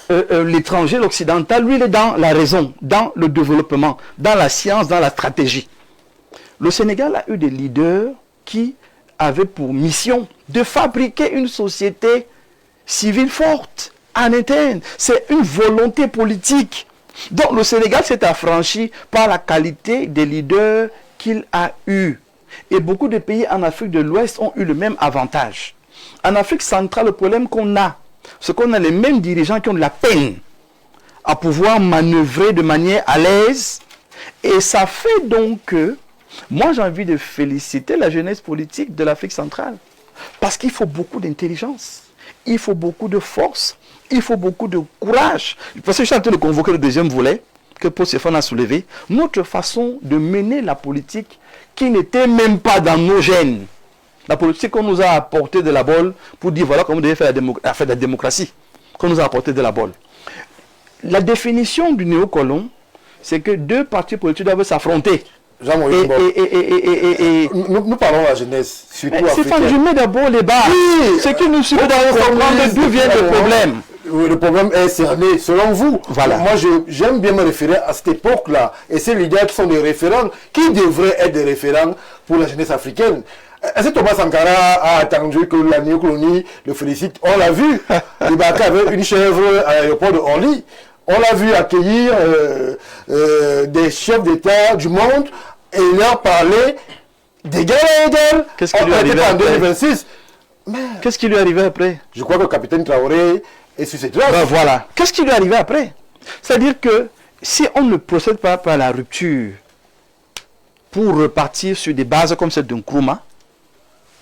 l'étranger, l'occidental, lui, il est dans la raison, dans le développement, dans la science, dans la stratégie. Le Sénégal a eu des leaders qui avaient pour mission de fabriquer une société civile forte, en interne. C'est une volonté politique. Donc le Sénégal s'est affranchi par la qualité des leaders qu'il a eus. Et beaucoup de pays en Afrique de l'Ouest ont eu le même avantage. En Afrique centrale, le problème qu'on a, c'est qu'on a les mêmes dirigeants qui ont de la peine à pouvoir manœuvrer de manière à l'aise. Et ça fait donc que, moi j'ai envie de féliciter la jeunesse politique de l'Afrique centrale. Parce qu'il faut beaucoup d'intelligence, il faut beaucoup de force, il faut beaucoup de courage. Parce que je suis en train de convoquer le deuxième volet que Paul Stéphane a soulevé. Notre façon de mener la politique qui n'était même pas dans nos gènes. La politique qu'on nous a apporté de la bol pour dire voilà comment on devait faire la démocratie. Qu'on nous a apporté de la bol. La définition du néocolon, c'est que deux partis politiques doivent s'affronter. Jean-Moïse nous parlons de la jeunesse, surtout Stéphane, je mets d'abord les bases. Oui. C'est que nous suivons dans comprendre d'où vient le problème. Le problème est cerné, selon vous. Voilà. Moi, j'aime bien me référer à cette époque-là. Et ces leaders qui sont des référents, qui devraient être des référents pour la jeunesse africaine. Est-ce que Thomas Sankara a attendu que la néocolonie le félicite? On l'a vu. Il débarquait avec une chèvre à l'aéroport de Orly. On l'a vu accueillir des chefs d'État du monde et leur parler d'égal à égal. Qu'est-ce qui lui est arrivé en 2026. Qu'est-ce qui lui est arrivé après? Je crois que le capitaine Traoré est sur cette traces. Ben voilà. Qu'est-ce qui lui est arrivé après? C'est-à-dire que si on ne procède pas par la rupture pour repartir sur des bases comme celle de Nkrumah,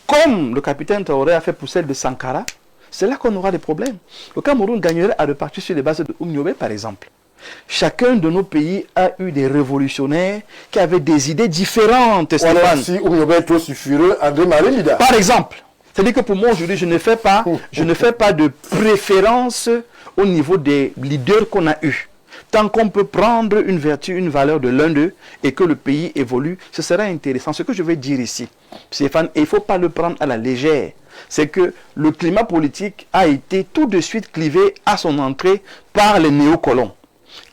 comme le capitaine Traoré a fait pour celle de Sankara, c'est là qu'on aura des problèmes. Le Cameroun gagnerait à repartir sur les bases de Oumniobé, par exemple. Chacun de nos pays a eu des révolutionnaires qui avaient des idées différentes. Si Oumniobé est trop sulfureux, André Marie-Lida. Par exemple. C'est-à-dire que pour moi aujourd'hui, je ne fais pas de préférence au niveau des leaders qu'on a eus. Tant qu'on peut prendre une vertu, une valeur de l'un d'eux et que le pays évolue, ce sera intéressant. Ce que je vais dire ici, Stéphane, il ne faut pas le prendre à la légère. C'est que le climat politique a été tout de suite clivé à son entrée par les néocolons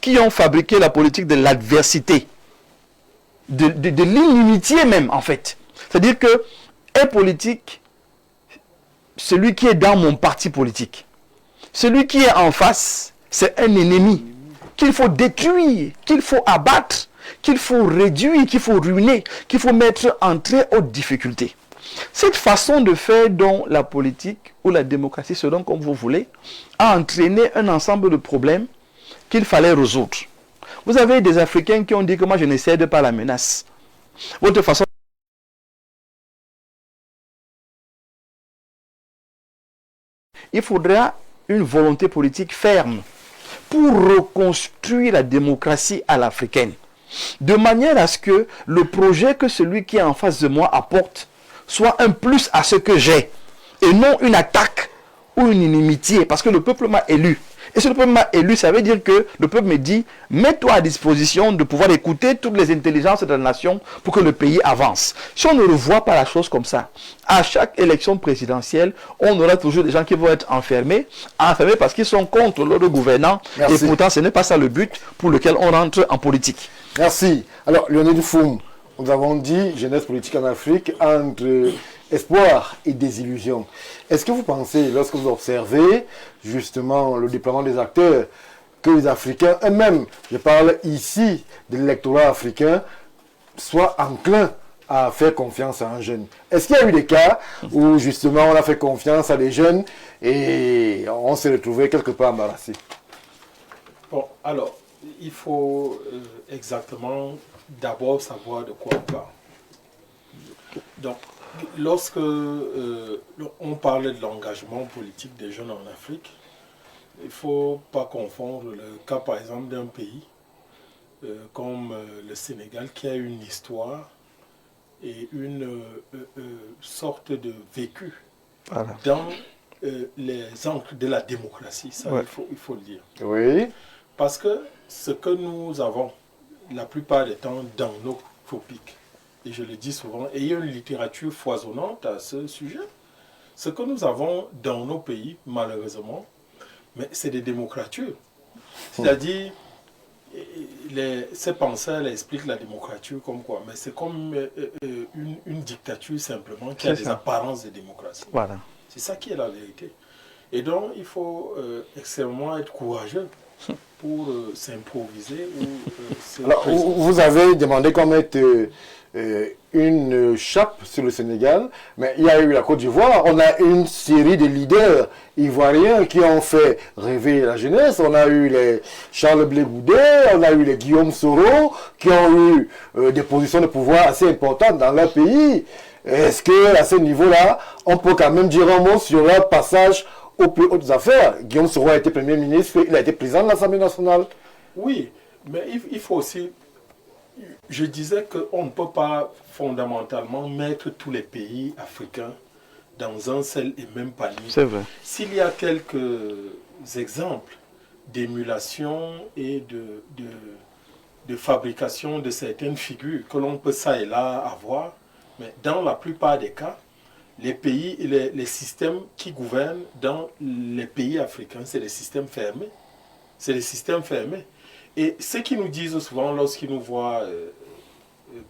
qui ont fabriqué la politique de l'adversité, de l'inimitié même en fait. C'est-à-dire que est politique celui qui est dans mon parti politique. Celui qui est en face, c'est un ennemi qu'il faut détruire, qu'il faut abattre, qu'il faut réduire, qu'il faut ruiner, qu'il faut mettre en très haute difficulté. Cette façon de faire dont la politique ou la démocratie, selon comme vous voulez, a entraîné un ensemble de problèmes qu'il fallait résoudre. Vous avez des Africains qui ont dit que moi je ne cède pas la menace. Votre façon il faudra une volonté politique ferme pour reconstruire la démocratie à l'africaine. De manière à ce que le projet que celui qui est en face de moi apporte soit un plus à ce que j'ai. Et non une attaque ou une inimitié. Parce que le peuple m'a élu. Et si le peuple m'a élu, ça veut dire que le peuple me dit, mets-toi à disposition de pouvoir écouter toutes les intelligences de la nation pour que le pays avance. Si on ne revoit pas la chose comme ça, à chaque élection présidentielle, on aura toujours des gens qui vont être enfermés parce qu'ils sont contre l'ordre gouvernant. Merci. Et pourtant, ce n'est pas ça le but pour lequel on rentre en politique. Merci. Alors, Lionel Foum, nous avons dit jeunesse politique en Afrique entre espoir et désillusion. Est-ce que vous pensez, lorsque vous observez justement le déploiement des acteurs, que les Africains eux-mêmes, je parle ici de l'électorat africain, soient enclins à faire confiance à un jeune? Est-ce qu'il y a eu des cas où justement on a fait confiance à des jeunes et on s'est retrouvé quelque peu embarrassé? Bon, alors, il faut exactement d'abord savoir de quoi on parle. Donc, lorsque on parle de l'engagement politique des jeunes en Afrique, il ne faut pas confondre le cas, par exemple, d'un pays comme le Sénégal, qui a une histoire et une sorte de vécu dans les ancres de la démocratie. Ça, il faut le dire. Oui. Parce que ce que nous avons, la plupart des temps, dans nos tropiques, et je le dis souvent, et il y a une littérature foisonnante à ce sujet, ce que nous avons dans nos pays, malheureusement, mais c'est des démocratures. C'est-à-dire, ces penseurs expliquent la démocrature comme quoi, mais c'est comme une dictature simplement qui a des apparences de démocratie. Voilà. C'est ça qui est la vérité. Et donc, il faut extrêmement être courageux pour s'improviser. Alors, vous avez demandé qu'on mette une chape sur le Sénégal, mais il y a eu la Côte d'Ivoire. On a une série de leaders ivoiriens qui ont fait rêver la jeunesse. On a eu les Charles Blé Goudé, on a eu les Guillaume Soro, qui ont eu des positions de pouvoir assez importantes dans leur pays. Est-ce que à ce niveau-là, on peut quand même dire un mot sur leur passage aux plus hautes affaires? Guillaume Soro a été Premier ministre, il a été président de l'Assemblée nationale. Oui, mais il faut aussi... Je disais qu'on ne peut pas fondamentalement mettre tous les pays africains dans un seul et même panier. C'est vrai. S'il y a quelques exemples d'émulation et de fabrication de certaines figures que l'on peut ça et là avoir, mais dans la plupart des cas, les pays, les systèmes qui gouvernent dans les pays africains, c'est des systèmes fermés. C'est des systèmes fermés. Et ce qu'ils nous disent souvent lorsqu'ils nous voient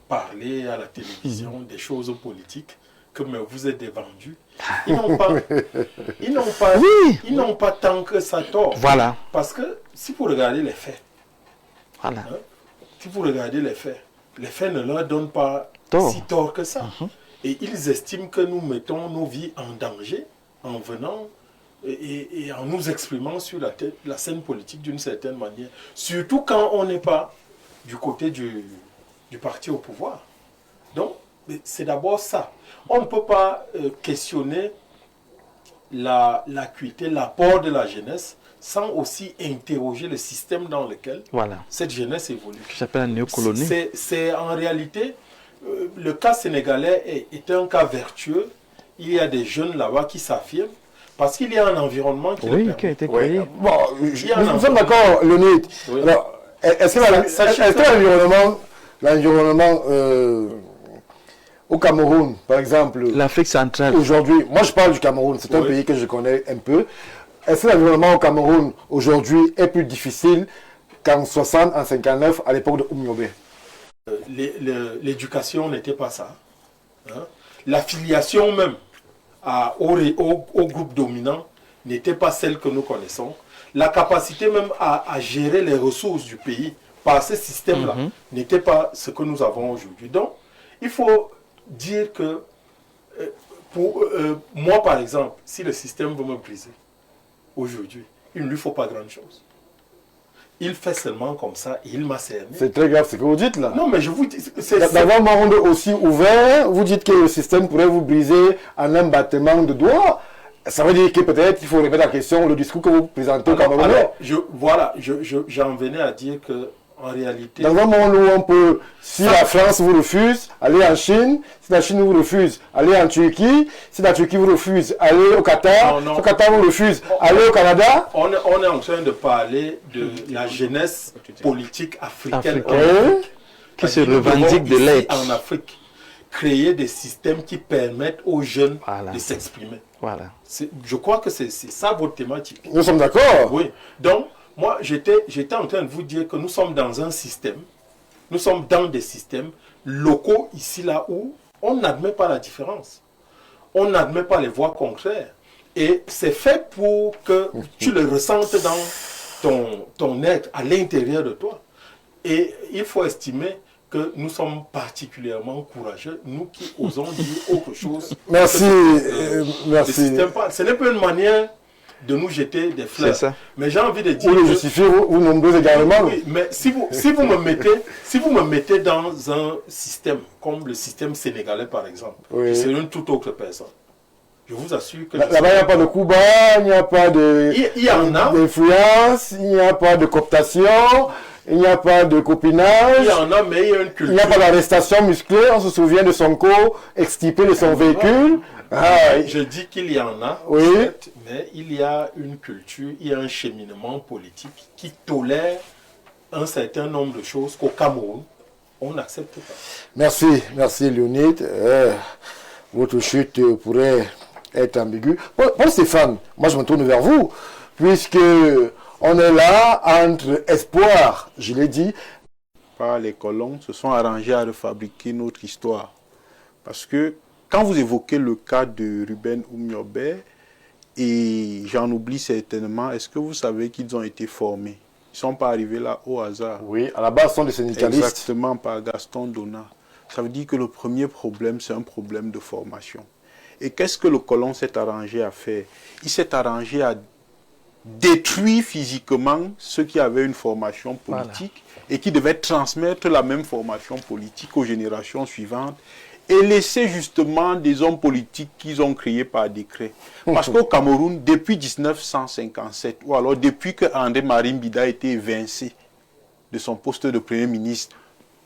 parler à la télévision des choses politiques, que mais vous êtes des vendus, ils n'ont pas tant que ça tort. Voilà. Parce que si vous regardez les faits, voilà. Hein, si vous regardez les faits ne leur donnent pas si tort que ça. Et ils estiment que nous mettons nos vies en danger en venant et en nous exprimant sur la scène politique d'une certaine manière. Surtout quand on n'est pas du côté du parti au pouvoir. Donc, c'est d'abord ça. On ne peut pas questionner l'acuité, l'apport de la jeunesse sans aussi interroger le système dans lequel cette jeunesse évolue. Qui s'appelle la néocolonie. C'est en réalité, le cas sénégalais est un cas vertueux. Il y a des jeunes là-bas qui s'affirment parce qu'il y a un environnement qui le permet. Qui a été créé. Oui. Bon, nous sommes d'accord, Leonid. Oui. Alors, est-ce que l'environnement au Cameroun, par exemple, l'Afrique centrale, aujourd'hui, moi je parle du Cameroun, c'est un pays que je connais un peu. Est-ce que l'environnement au Cameroun aujourd'hui est plus difficile qu'en 60, en 59, à l'époque de Oumyobé? L'éducation n'était pas ça. Hein? L'affiliation même au groupe dominant n'était pas celle que nous connaissons. La capacité même à gérer les ressources du pays par ce système-là n'était pas ce que nous avons aujourd'hui. Donc, il faut dire que pour moi, par exemple, si le système veut me briser aujourd'hui, il ne lui faut pas grand-chose. Il fait seulement comme ça et il m'a cerné. C'est très grave ce que vous dites là. Non, mais je vous dis... D'avoir un monde aussi ouvert, vous dites que le système pourrait vous briser en un battement de doigts. Ça veut dire que peut-être il faut remettre en question le discours que vous présentez au Cameroun. Alors, j'en venais à dire que en réalité... Dans un monde où on peut, si la France vous refuse, aller en Chine, si la Chine vous refuse, aller en Turquie, si la Turquie vous refuse, aller au Qatar, si le Qatar vous refuse, aller au Canada. On est en train de parler de la jeunesse politique africaine. Qui se revendique de l'être. En Afrique, créer des systèmes qui permettent aux jeunes Voilà. de s'exprimer. Voilà. Je crois que c'est ça votre thématique. Nous sommes d'accord. Oui. Donc, moi, j'étais en train de vous dire que nous sommes dans un système, nous sommes dans des systèmes locaux ici, là, où on n'admet pas la différence. On n'admet pas les voix contraires. Et c'est fait pour que tu le ressentes dans ton être, à l'intérieur de toi. Et il faut estimer que nous sommes particulièrement courageux, nous qui osons dire autre chose. Merci. Merci. Ce n'est pas une manière de nous jeter des fleurs. C'est ça. Mais j'ai envie de dire... Ou le justifier, ou nombreux également. Oui, mais si vous me mettez dans un système, comme le système sénégalais par exemple, Oui. c'est une toute autre personne. Je vous assure que... Là-bas, il n'y a pas de coup bas, il n'y a pas Il y en a. d'influence, il n'y a pas de cooptation, il n'y a pas de copinage. Il y en a, mais il y a une culture. Il n'y a pas d'arrestation musclée, on se souvient de son corps extirpé de son véhicule. Ah, Je dis qu'il y en a, Oui. certes, mais il y a une culture, il y a un cheminement politique qui tolère un certain nombre de choses qu'au Cameroun, on n'accepte pas. merci Léonide. Votre chute pourrait être ambiguë. Paul Stéphane, moi je me tourne vers vous, puisque on est là entre espoir, je l'ai dit. Les colons se sont arrangés à refabriquer notre histoire. Parce que quand vous évoquez le cas de Ruben Oumiobe, et j'en oublie certainement, est-ce que vous savez qu'ils ont été formés? Ils ne sont pas arrivés là au hasard. Oui, à la base, ce sont des syndicalistes. Exactement, par Gaston Donat. Ça veut dire que le premier problème, c'est un problème de formation. Et qu'est-ce que le colon s'est arrangé à faire? Il s'est arrangé à détruire physiquement ceux qui avaient une formation politique et qui devaient transmettre la même formation politique aux générations suivantes et laisser justement des hommes politiques qu'ils ont créés par décret. Parce qu'au Cameroun, depuis 1957, ou alors depuis que André Marimbida a été évincé de son poste de Premier ministre,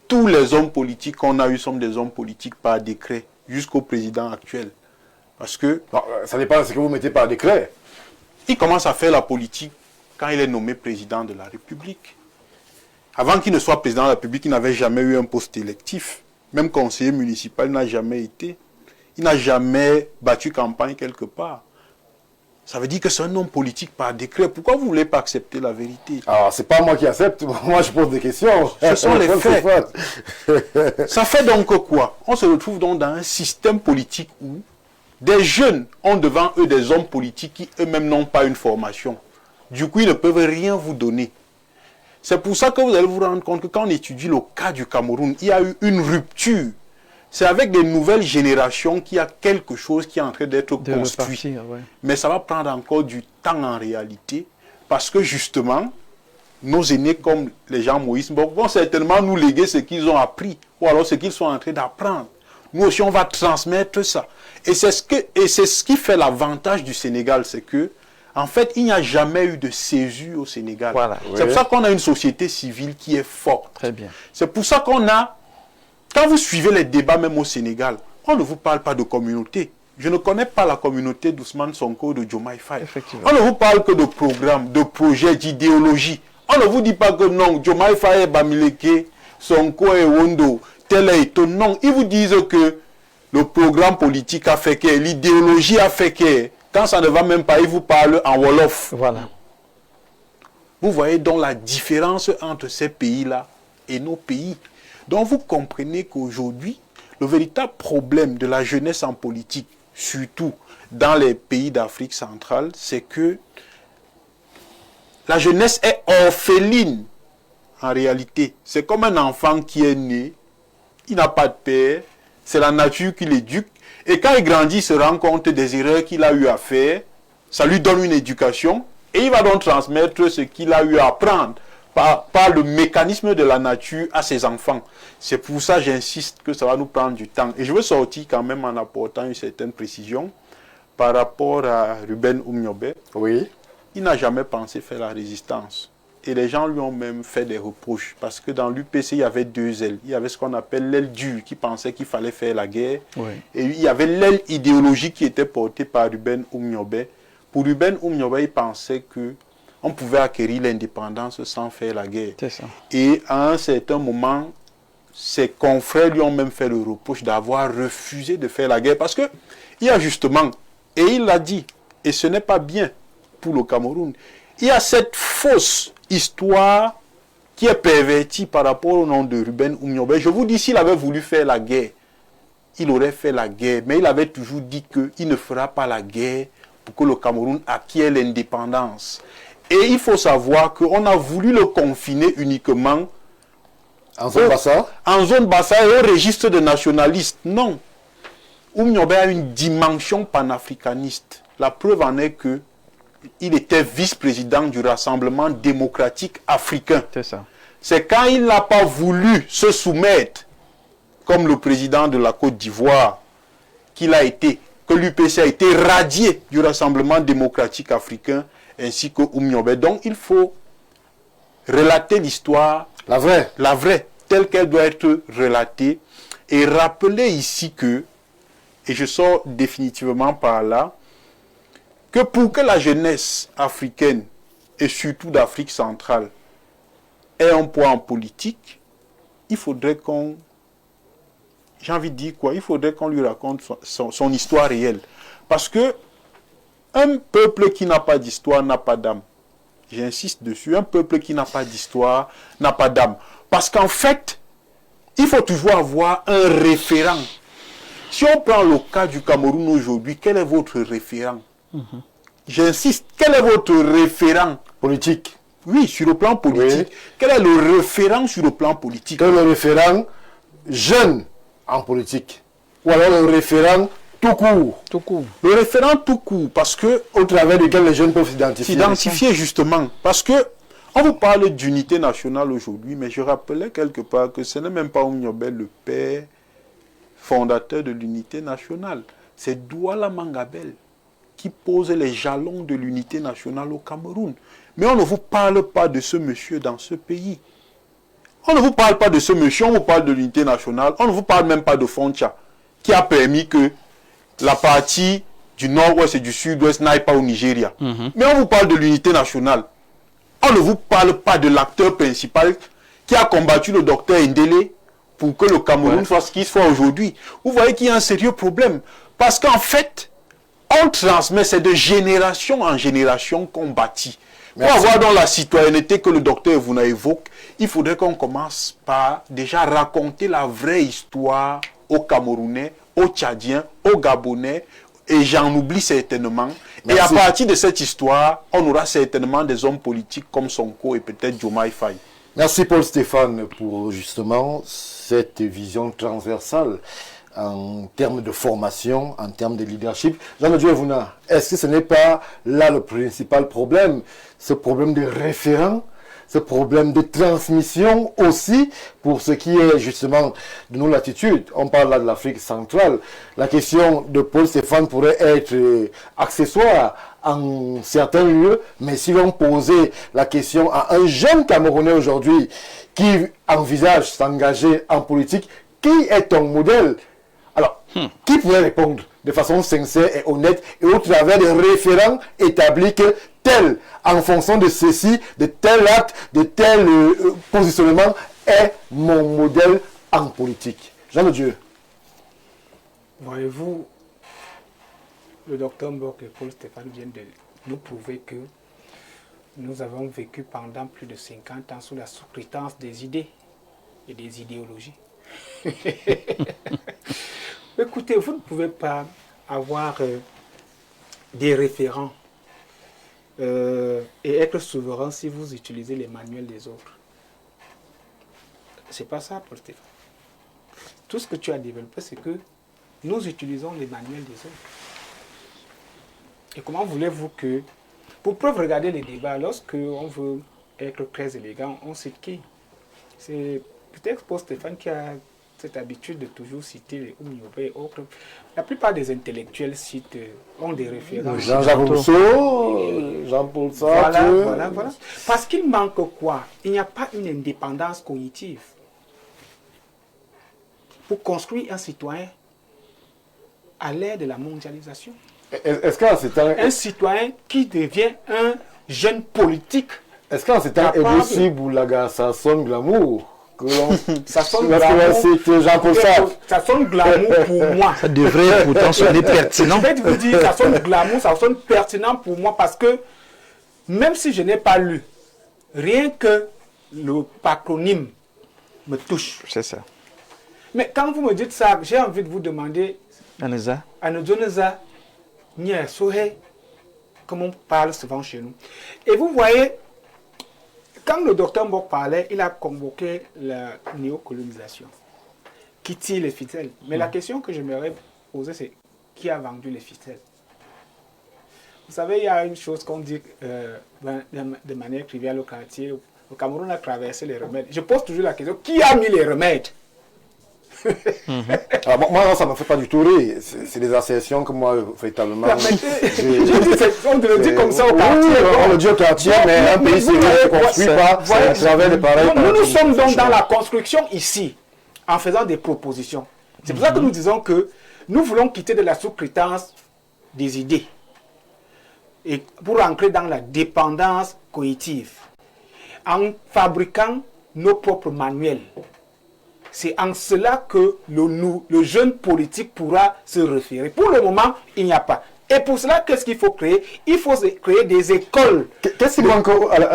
tous les hommes politiques qu'on a eus sont des hommes politiques par décret, jusqu'au président actuel. Parce que... Non, ça dépend de ce que vous mettez par décret. Il commence à faire la politique quand il est nommé président de la République. Avant qu'il ne soit président de la République, il n'avait jamais eu un poste électif. Même conseiller municipal, il n'a jamais été. Il n'a jamais battu campagne quelque part. Ça veut dire que c'est un homme politique par décret. Pourquoi vous ne voulez pas accepter la vérité? Alors, c'est pas moi qui accepte, moi je pose des questions. Ce sont les faits. Ça fait donc quoi? On se retrouve donc dans un système politique où des jeunes ont devant eux des hommes politiques qui eux-mêmes n'ont pas une formation. Du coup, ils ne peuvent rien vous donner. C'est pour ça que vous allez vous rendre compte que quand on étudie le cas du Cameroun, il y a eu une rupture. C'est avec des nouvelles générations qu'il y a quelque chose qui est en train d'être construit. Mais ça va prendre encore du temps en réalité, parce que justement, nos aînés comme les gens Moïse vont certainement nous léguer ce qu'ils ont appris, ou alors ce qu'ils sont en train d'apprendre. Nous aussi, on va transmettre ça. Et c'est ce qui fait l'avantage du Sénégal, c'est que, en fait, il n'y a jamais eu de césure au Sénégal. Voilà. C'est pour ça qu'on a une société civile qui est forte. Très bien. C'est pour ça qu'on a, quand vous suivez les débats même au Sénégal, on ne vous parle pas de communauté. Je ne connais pas la communauté d'Ousmane Sonko, de Diomaye Faye. On ne vous parle que de programmes, de projets, d'idéologie. On ne vous dit pas que non, Diomaye Faye est Bamileke, Sonko est Wondo, tel est Ito. Non, ils vous disent que le programme politique a fait que, l'idéologie a fait que, quand ça ne va même pas, ils vous parlent en Wolof. Voilà. Vous voyez donc la différence entre ces pays-là et nos pays. Donc vous comprenez qu'aujourd'hui, le véritable problème de la jeunesse en politique, surtout dans les pays d'Afrique centrale, c'est que la jeunesse est orpheline en réalité. C'est comme un enfant qui est né, il n'a pas de père, c'est la nature qui l'éduque. Et quand il grandit, il se rend compte des erreurs qu'il a eu à faire, ça lui donne une éducation, et il va donc transmettre ce qu'il a eu à apprendre par le mécanisme de la nature à ses enfants. C'est pour ça que j'insiste que ça va nous prendre du temps. Et je veux sortir quand même en apportant une certaine précision par rapport à Ruben Oumiobe. Oui. Il n'a jamais pensé faire la résistance. Et les gens lui ont même fait des reproches. Parce que dans l'UPC, il y avait 2 ailes. Il y avait ce qu'on appelle l'aile dure, qui pensait qu'il fallait faire la guerre. Oui. Et il y avait l'aile idéologique qui était portée par Ruben Oumniobé. Pour Ruben Oumniobé, il pensait qu'on pouvait acquérir l'indépendance sans faire la guerre. C'est ça. Et à un certain moment, ses confrères lui ont même fait le reproche d'avoir refusé de faire la guerre. Parce que il y a justement, et il l'a dit, et ce n'est pas bien pour le Cameroun, il y a cette fausse histoire qui est pervertie par rapport au nom de Ruben Oumniobé. Je vous dis, s'il avait voulu faire la guerre, il aurait fait la guerre. Mais il avait toujours dit qu'il ne fera pas la guerre pour que le Cameroun acquiert l'indépendance. Et il faut savoir qu'on a voulu le confiner uniquement En zone Bassa. en zone Bassa et au registre de nationalistes. Non. Oumniobé a une dimension panafricaniste. La preuve en est que il était vice-président du Rassemblement démocratique africain. C'est ça. C'est quand il n'a pas voulu se soumettre, comme le président de la Côte d'Ivoire, que l'UPC a été radié du Rassemblement démocratique africain, ainsi que Oumniobé. Donc il faut relater l'histoire, La vraie. telle qu'elle doit être relatée, et rappeler ici que, et je sors définitivement par là, que pour que la jeunesse africaine, et surtout d'Afrique centrale, ait un poids en politique, il faudrait qu'on, j'ai envie de dire quoi, il faudrait qu'on lui raconte son histoire réelle. Parce que un peuple qui n'a pas d'histoire n'a pas d'âme. J'insiste dessus, un peuple qui n'a pas d'histoire n'a pas d'âme. Parce qu'en fait, il faut toujours avoir un référent. Si on prend le cas du Cameroun aujourd'hui, quel est votre référent? J'insiste, quel est votre référent? Politique. Oui, sur le plan politique. Oui. Quel est le référent sur le plan politique? Quel est le référent jeune en politique? Ou alors le référent tout court? Tout court. Le référent tout court, parce que Au travers duquel les jeunes peuvent s'identifier. s'identifier justement, parce que on vous parle d'unité nationale aujourd'hui, mais je rappelais quelque part que ce n'est même pas Oumniobé le père fondateur de l'unité nationale. C'est Douala Mangabel qui pose les jalons de l'unité nationale au Cameroun. Mais on ne vous parle pas de ce monsieur dans ce pays. On ne vous parle pas de ce monsieur, on vous parle de l'unité nationale, on ne vous parle même pas de Foncha, qui a permis que la partie du nord-ouest et du sud-ouest n'aille pas au Nigeria. Mais on vous parle de l'unité nationale. On ne vous parle pas de l'acteur principal qui a combattu le docteur Ndélé pour que le Cameroun soit ce qu'il soit aujourd'hui. Vous voyez qu'il y a un sérieux problème. Parce qu'en fait, on transmet, c'est de génération en génération qu'on bâtit. Pour avoir dans la citoyenneté que le docteur Evuna évoque, il faudrait qu'on commence par déjà raconter la vraie histoire aux Camerounais, aux Tchadiens, aux Gabonais, et j'en oublie certainement. Et à partir de cette histoire, on aura certainement des hommes politiques comme Sonko et peut-être Diomaye Faye. Merci Paul Stéphane pour justement cette vision transversale en termes de formation, en termes de leadership. Jean-Dieu Evuna, est-ce que ce n'est pas là le principal problème, ce problème de référent, ce problème de transmission aussi pour ce qui est justement de nos latitudes? On parle là de l'Afrique centrale. La question de Paul Stéphane pourrait être accessoire en certains lieux, mais si l'on posait la question à un jeune Camerounais aujourd'hui qui envisage s'engager en politique, qui est ton modèle? Alors, qui pourrait répondre de façon sincère et honnête et au travers des référents établis que tel, en fonction de ceci, de tel acte, de tel positionnement, est mon modèle en politique? Jean de Dieu. Voyez-vous, le docteur Mbok et Paul Stéphane viennent de nous prouver que nous avons vécu pendant plus de 50 ans sous la sous-traitance des idées et des idéologies. Écoutez, vous ne pouvez pas avoir des référents et être souverain si vous utilisez les manuels des autres. C'est pas ça, Paul Stéphane. Tout ce que tu as développé, c'est que nous utilisons les manuels des autres. Et comment voulez-vous que... Pour preuve, regardez les débats. Lorsque on veut être très élégant, on cite qui? C'est peut-être Paul Stéphane qui cette habitude de toujours citer les Oumniobé et autres. La plupart des intellectuels citent, ont des références. Jean-Jacques Rousseau, Jean-Paul Sartre. Voilà. Parce qu'il manque quoi? Il n'y a pas une indépendance cognitive. Pour construire un citoyen à l'ère de la mondialisation. Est-ce qu'en ces temps... Un citoyen qui devient un jeune politique. Est-ce qu'en ces temps, Edouci Boulaga, ça sonne glamour? Ça sonne glamour. Jean-Paul Sartre. Ça sonne glamour pour moi. Ça devrait pourtant sonner pertinent. Je vais vous dire, ça sonne glamour, ça sonne pertinent pour moi parce que même si je n'ai pas lu, rien que le patronyme me touche. C'est ça. Mais quand vous me dites ça, j'ai envie de vous demander, Aneza. Anodoneza, Nia Sohe, comme on parle souvent chez nous. Et vous voyez, quand le docteur Mbok parlait, il a convoqué la néocolonisation. Qui tire les ficelles? Mais la question que j'aimerais poser, c'est qui a vendu les ficelles? Vous savez, il y a une chose qu'on dit de manière triviale au quartier. Le Cameroun a traversé les remèdes. Je pose toujours la question, qui a mis les remèdes? Alors, moi, ça ne me fait pas du tout rire. C'est des assertions que moi, véritablement... On le dit comme ça au quartier. On le dit au quartier, mais un pays sérieux ne se construit pas à travers les pareils. Nous sommes donc dans la construction ici, en faisant des propositions. C'est pour ça que nous disons que nous voulons quitter de la sous-critance des idées et pour entrer dans la dépendance cognitive en fabriquant nos propres manuels. C'est en cela que le jeune politique pourra se référer. Pour le moment, il n'y a pas. Et pour cela, qu'est-ce qu'il faut créer? Il faut créer des écoles. Qu'est-ce qui manque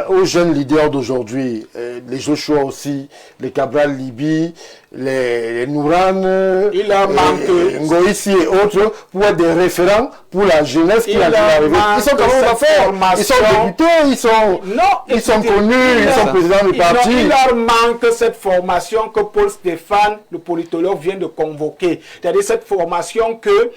aux jeunes leaders d'aujourd'hui? Les Joshua aussi, les Cabral Libi, les Nouran, Il leur manque Ngoïsi et autres, pour être des référents pour la jeunesse qui a arrivé. Ils sont quand même d'affaires. Ils sont députés, ils sont connus, ils sont présidents du parti. Il leur manque cette formation que Paul Stéphane, le politologue, vient de convoquer. C'est-à-dire cette formation que...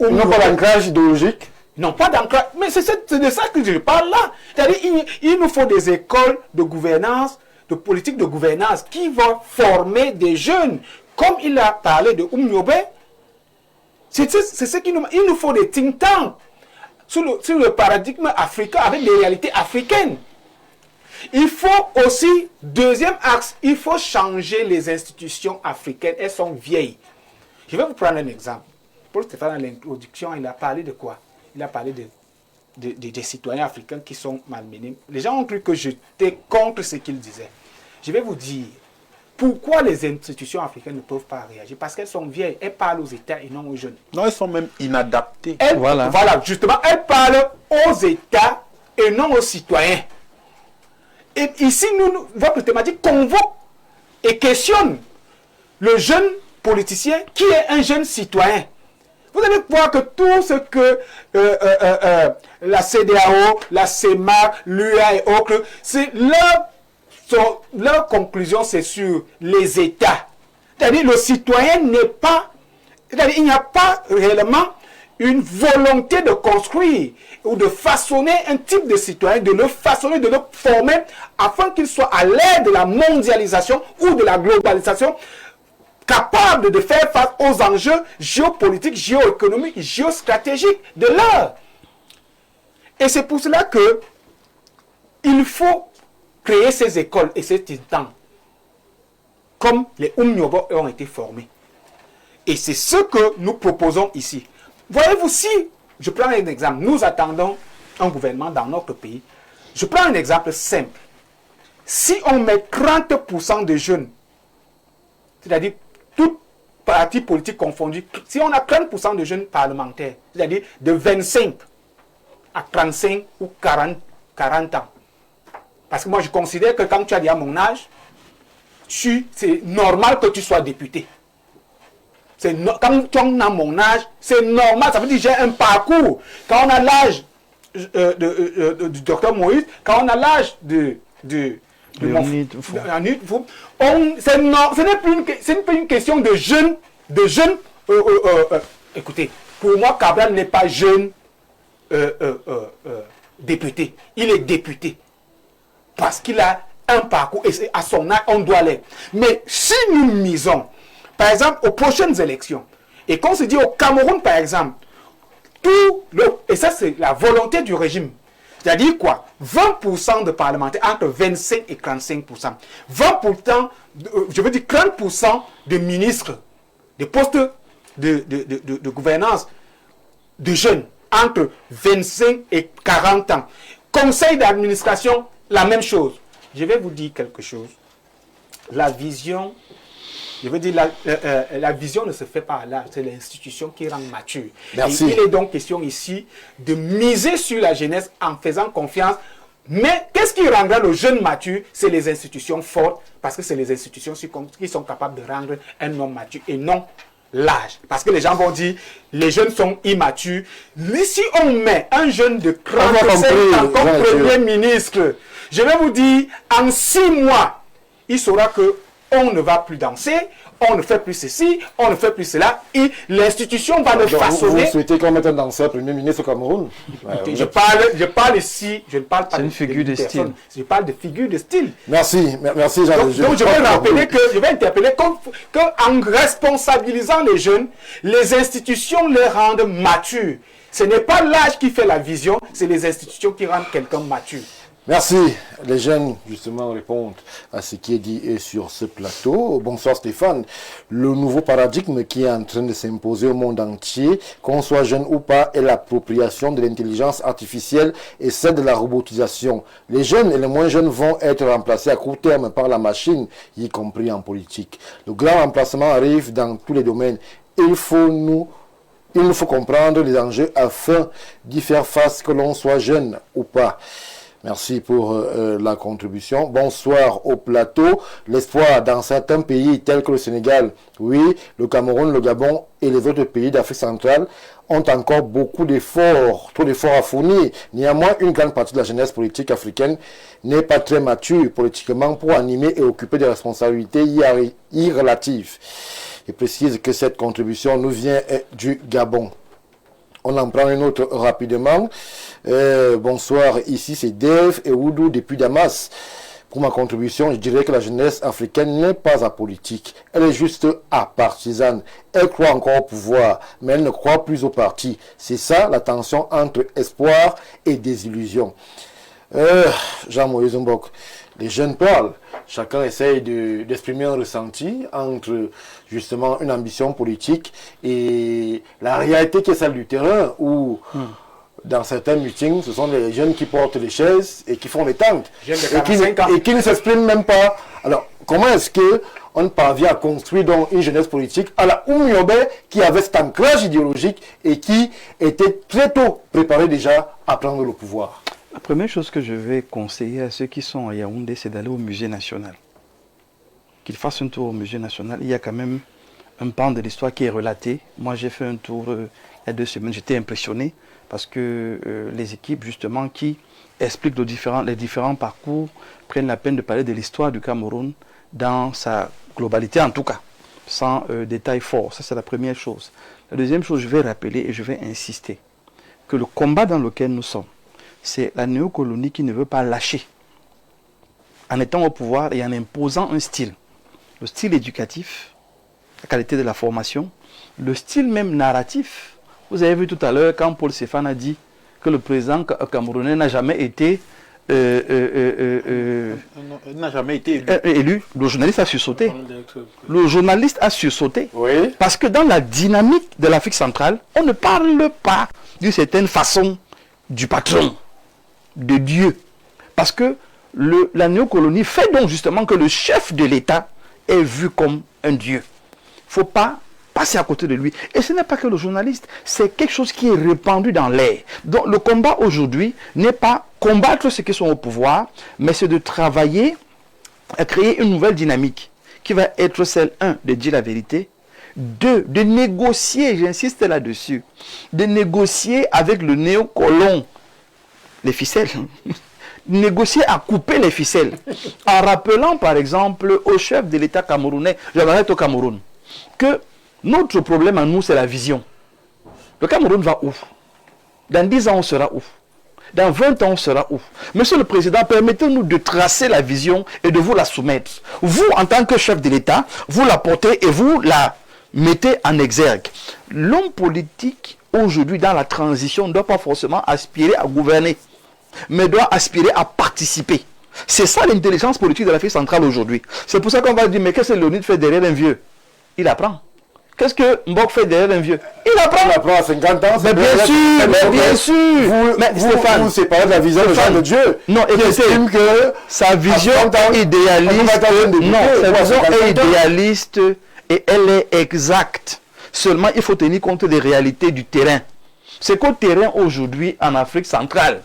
ils n'ont pas d'ancrage idéologique. Non, pas d'ancrage. Mais c'est de ça que je parle là. C'est-à-dire il nous faut des écoles de gouvernance, de politique de gouvernance qui vont former des jeunes. Comme il a parlé de Oumniobé, c'est ce qu'il nous... Il nous faut des think tanks sur le paradigme africain, avec des réalités africaines. Il faut aussi, deuxième axe, il faut changer les institutions africaines. Elles sont vieilles. Je vais vous prendre un exemple. Paul Stéphane, à l'introduction, il a parlé de quoi? Il a parlé des citoyens africains qui sont malmenés. Les gens ont cru que j'étais contre ce qu'il disait. Je vais vous dire, pourquoi les institutions africaines ne peuvent pas réagir? Parce qu'elles sont vieilles. Elles parlent aux États et non aux jeunes. Non, elles sont même inadaptées. Voilà, justement, elles parlent aux États et non aux citoyens. Et ici, votre thématique convoque et questionne le jeune politicien qui est un jeune citoyen. Vous allez voir que tout ce que la CEDEAO, la CEMAC, l'UA et autres, leur conclusion, c'est sur les États. C'est-à-dire le citoyen n'est pas... C'est-à-dire il n'y a pas réellement une volonté de construire ou de façonner un type de citoyen, de le façonner, de le former, afin qu'il soit à l'ère de la mondialisation ou de la globalisation, capable de faire face aux enjeux géopolitiques, géoéconomiques, géostratégiques de l'heure. Et c'est pour cela que il faut créer ces écoles et ces temps, comme les Oumniobo ont été formés. Et c'est ce que nous proposons ici. Voyez-vous, si, je prends un exemple, nous attendons un gouvernement dans notre pays. Je prends un exemple simple. Si on met 30% de jeunes, c'est-à-dire tout parti politique confondu, si on a 30% de jeunes parlementaires, c'est-à-dire de 25 à 35 ou 40 ans. Parce que moi je considère que quand tu as déjà mon âge, c'est normal que tu sois député. Quand tu as mon âge, c'est normal, ça veut dire que j'ai un parcours. Quand on a l'âge du docteur Moïse, quand on a l'âge ce n'est plus une question de jeune. Écoutez, pour moi, Cabral n'est pas jeune député. Il est député. Parce qu'il a un parcours et à son âge, on doit l'être. Mais si nous misons par exemple, aux prochaines élections, et qu'on se dit au Cameroun, par exemple, et ça c'est la volonté du régime, c'est-à-dire quoi? 20% de parlementaires, entre 25 et 35%. 20%, je veux dire 30% de ministres, de postes de gouvernance, de jeunes, entre 25 et 40 ans. Conseil d'administration, la même chose. Je vais vous dire quelque chose. La vision, je veux dire, la vision ne se fait pas à l'âge, c'est l'institution qui rend mature. Merci. Et il est donc question ici de miser sur la jeunesse en faisant confiance. Mais qu'est-ce qui rendra le jeune mature? C'est les institutions fortes, parce que c'est les institutions qui sont capables de rendre un homme mature et non l'âge. Parce que les gens vont dire, les jeunes sont immatures. Mais si on met un jeune de 35 ans comme Premier ministre, je vais vous dire, en 6 mois, il saura que on ne va plus danser, on ne fait plus ceci, on ne fait plus cela, et l'institution va le façonner. Vous souhaitez qu'on mette un danseur Premier ministre au Cameroun? Je parle ici, je ne parle pas de figure de style. Je parle de figure de style. Merci Jean. Donc je vais rappeler je vais interpeller qu'en responsabilisant les jeunes, les institutions les rendent matures. Ce n'est pas l'âge qui fait la vision, c'est les institutions qui rendent quelqu'un mature. Merci. Les jeunes, justement, répondent à ce qui est dit sur ce plateau. Bonsoir Stéphane. Le nouveau paradigme qui est en train de s'imposer au monde entier, qu'on soit jeune ou pas, est l'appropriation de l'intelligence artificielle et celle de la robotisation. Les jeunes et les moins jeunes vont être remplacés à court terme par la machine, y compris en politique. Le grand remplacement arrive dans tous les domaines. Il nous faut comprendre les enjeux afin d'y faire face, que l'on soit jeune ou pas. Merci pour la contribution. Bonsoir au plateau. L'espoir dans certains pays tels que le Sénégal, oui, le Cameroun, le Gabon et les autres pays d'Afrique centrale ont encore beaucoup d'efforts, trop d'efforts à fournir. Néanmoins, une grande partie de la jeunesse politique africaine n'est pas très mature politiquement pour animer et occuper des responsabilités irrelatives. Je précise que cette contribution nous vient du Gabon. On en prend une autre rapidement. Bonsoir, ici c'est Dave et Oudou depuis Damas. Pour ma contribution, je dirais que la jeunesse africaine n'est pas apolitique. Elle est juste apartisane. Elle croit encore au pouvoir, mais elle ne croit plus au parti. C'est ça la tension entre espoir et désillusion. Jean-Moïse Mbok, les jeunes parlent. Chacun essaye d'exprimer un ressenti entre justement une ambition politique et la réalité qui est celle du terrain où dans certains meetings, ce sont les jeunes qui portent les chaises et qui font les tentes et qui ne s'expriment même pas. Alors, comment est-ce qu'on parvient à construire donc une jeunesse politique à la Oumiobe qui avait cet ancrage idéologique et qui était très tôt préparé déjà à prendre le pouvoir? La première chose que je vais conseiller à ceux qui sont à Yaoundé, c'est d'aller au musée national. Qu'ils fassent un tour au musée national. Il y a quand même un pan de l'histoire qui est relaté. Moi, j'ai fait un tour il y a 2 semaines. J'étais impressionné parce que les équipes, justement, qui expliquent les différents parcours, prennent la peine de parler de l'histoire du Cameroun dans sa globalité, en tout cas, sans détails forts. Ça, c'est la première chose. La deuxième chose, je vais rappeler et je vais insister que le combat dans lequel nous sommes, c'est la néocolonie qui ne veut pas lâcher en étant au pouvoir et en imposant un style. Le style éducatif, la qualité de la formation, le style même narratif. Vous avez vu tout à l'heure quand Paul Stéphane a dit que le président camerounais n'a jamais été élu. Le journaliste a sursauté. Le journaliste a sursauté. Oui. Parce que dans la dynamique de l'Afrique centrale, on ne parle pas d'une certaine façon du patron, de Dieu. Parce que la néocolonie fait donc justement que le chef de l'État est vu comme un Dieu. Il ne faut pas passer à côté de lui. Et ce n'est pas que le journaliste, c'est quelque chose qui est répandu dans l'air. Donc le combat aujourd'hui n'est pas combattre ceux qui sont au pouvoir, mais c'est de travailler à créer une nouvelle dynamique qui va être celle, 1, de dire la vérité, 2, de négocier, j'insiste là-dessus, de négocier avec le néocolon les ficelles, négocier à couper les ficelles, en rappelant par exemple au chef de l'État camerounais, je m'arrête au Cameroun, que notre problème à nous c'est la vision. Le Cameroun va où? Dans 10 ans on sera où? Dans 20 ans, on sera où? Monsieur le Président, permettez-nous de tracer la vision et de vous la soumettre. Vous, en tant que chef de l'État, vous la portez et vous la mettez en exergue. L'homme politique, aujourd'hui, dans la transition, ne doit pas forcément aspirer à gouverner, mais doit aspirer à participer. C'est ça l'intelligence politique de l'Afrique centrale aujourd'hui. C'est pour ça qu'on va dire, mais qu'est-ce que Léonide fait derrière un vieux? Il apprend. Qu'est-ce que Mbok fait derrière un vieux? Il apprend. Il apprend à 50 ans. Mais bien sûr, mais bien sûr. Mais Stéphane, vous séparez de la vision de Jean de Dieu. Non, écoutez, que sa vision est idéaliste. Non, sa vision est idéaliste et elle est exacte. Seulement, il faut tenir compte des réalités du terrain. C'est qu'au terrain aujourd'hui en Afrique centrale,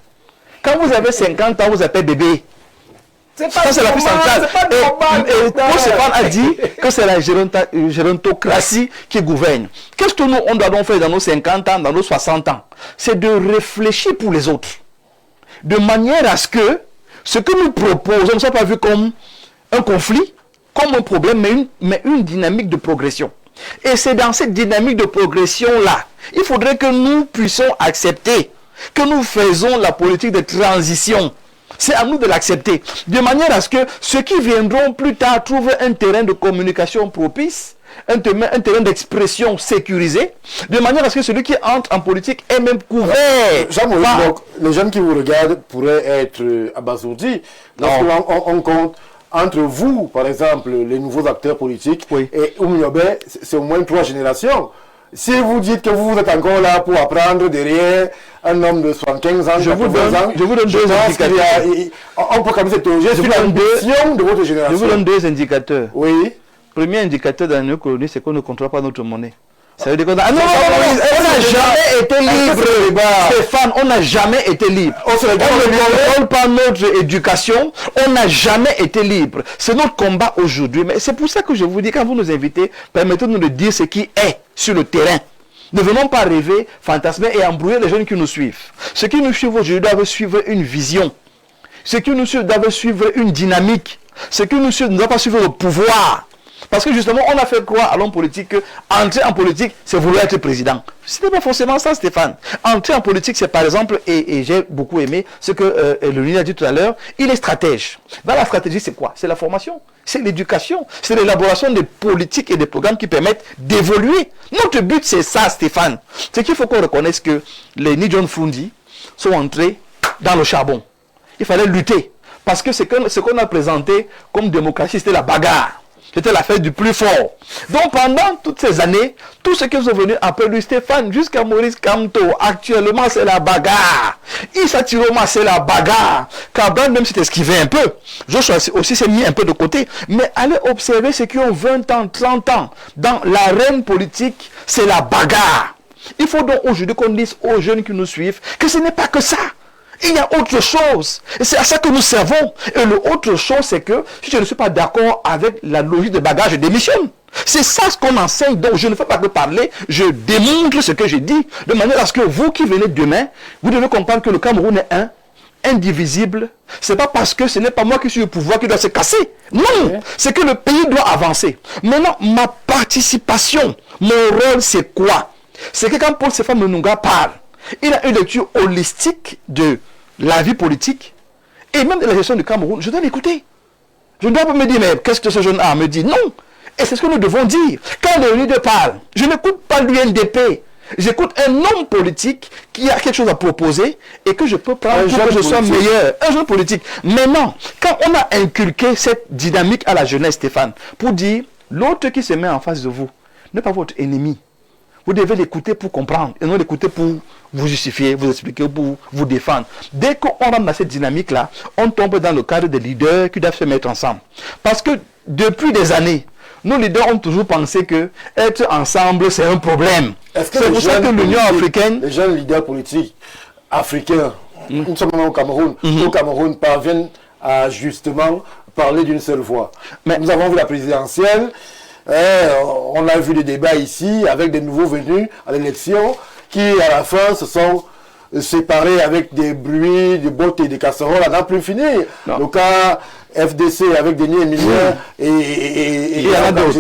quand vous avez 50 ans, vous appelez bébé. Ça, c'est l'Afrique centrale. Et Paul Stéphane a dit que c'est la gérontocratie qui gouverne. Qu'est-ce que nous, on doit donc faire dans nos 50 ans, dans nos 60 ans? C'est de réfléchir pour les autres. De manière à ce que ce que nous proposons ne soit pas vu comme un conflit, comme un problème, mais une dynamique de progression. Et c'est dans cette dynamique de progression-là, il faudrait que nous puissions accepter que nous faisons la politique de transition. C'est à nous de l'accepter. De manière à ce que ceux qui viendront plus tard trouvent un terrain de communication propice, un terrain d'expression sécurisé, de manière à ce que celui qui entre en politique est même couvert. Les jeunes qui vous regardent pourraient être abasourdis. Lorsqu'on compte entre vous, par exemple, les nouveaux acteurs politiques, et Oumiobe, c'est au moins 3 générations. Si vous dites que vous êtes encore là pour apprendre derrière un homme de 75 ans, je vous donne 2 indicateurs. On peut quand même s'interroger sur l'ambition de votre génération. Je vous donne 2 indicateurs. Oui. Premier indicateur dans nos colonies, c'est qu'on ne contrôle pas notre monnaie. Ça veut dire qu'on a... Ah non, on n'a jamais été libre. Stéphane, on n'a jamais été libre. On ne contrôle pas notre éducation. On n'a jamais été libre. C'est notre combat aujourd'hui. Mais c'est pour ça que je vous dis, quand vous nous invitez, permettez-nous de dire ce qui est sur le terrain. Ne venons pas rêver, fantasmer et embrouiller les jeunes qui nous suivent. Ceux qui nous suivent aujourd'hui doivent suivre une vision. Ceux qui nous suivent doivent suivre une dynamique. Ceux qui nous suivent ne doivent pas suivre le pouvoir. Parce que justement, on a fait croire à l'homme politique que entrer en politique, c'est vouloir être président. Ce n'est pas forcément ça, Stéphane. Entrer en politique, c'est par exemple, et j'ai beaucoup aimé ce que Léonide a dit tout à l'heure, il est stratège. Dans la stratégie, c'est quoi? C'est la formation, c'est l'éducation, c'est l'élaboration des politiques et des programmes qui permettent d'évoluer. Notre but, c'est ça, Stéphane. C'est qu'il faut qu'on reconnaisse que les Nidjon Fundi sont entrés dans le charbon. Il fallait lutter. Parce que ce qu'on a présenté comme démocratie, c'était la bagarre. C'était la fête du plus fort. Donc pendant toutes ces années, tous ceux qui sont venus après lui, Stéphane, jusqu'à Maurice Kamto, actuellement c'est la bagarre. Issa Tiroma, c'est la bagarre. Cabral même s'est esquivé un peu. Joshua aussi s'est mis un peu de côté. Mais allez observer ceux qui ont 20 ans, 30 ans. Dans l'arène politique, c'est la bagarre. Il faut donc aujourd'hui qu'on dise aux jeunes qui nous suivent que ce n'est pas que ça. Il y a autre chose. Et c'est à ça que nous servons. Et l'autre chose, c'est que si je ne suis pas d'accord avec la logique de bagage, je démissionne. C'est ça ce qu'on enseigne. Donc je ne fais pas que parler, je démontre ce que je dis. De manière à ce que vous qui venez demain, vous devez comprendre que le Cameroun est indivisible. C'est pas parce que ce n'est pas moi qui suis au pouvoir qui doit se casser. Non, c'est que le pays doit avancer. Maintenant, ma participation, mon rôle, c'est quoi? C'est que quand Paul Stéphane Menunga parle, il a une lecture holistique de la vie politique et même de la gestion du Cameroun. Je dois l'écouter. Je ne dois pas me dire, mais qu'est-ce que ce jeune a me dit? Non. Et c'est ce que nous devons dire. Quand Léonide parle, je n'écoute pas l'UNDP. J'écoute un homme politique qui a quelque chose à proposer et que je peux prendre pour que je sois meilleur. Un jeune politique. Maintenant, quand on a inculqué cette dynamique à la jeunesse, Stéphane, pour dire, l'autre qui se met en face de vous n'est pas votre ennemi. Vous devez l'écouter pour comprendre et non l'écouter pour vous justifier, vous expliquer, pour vous défendre. Dès qu'on rentre dans cette dynamique-là, on tombe dans le cadre des leaders qui doivent se mettre ensemble. Parce que depuis des années, nos leaders ont toujours pensé que être ensemble, c'est un problème. C'est pour ça que l'Union africaine... Les jeunes leaders politiques africains, nous sommes au Cameroun, au Cameroun parviennent à justement parler d'une seule voix. Mais nous avons vu la présidentielle. On a vu des débats ici avec des nouveaux venus à l'élection qui à la fin se sont séparés avec des bruits, des bottes et des casseroles à n'en plus finir. Le cas FDC avec Denis Emilien et il y en a d'autres.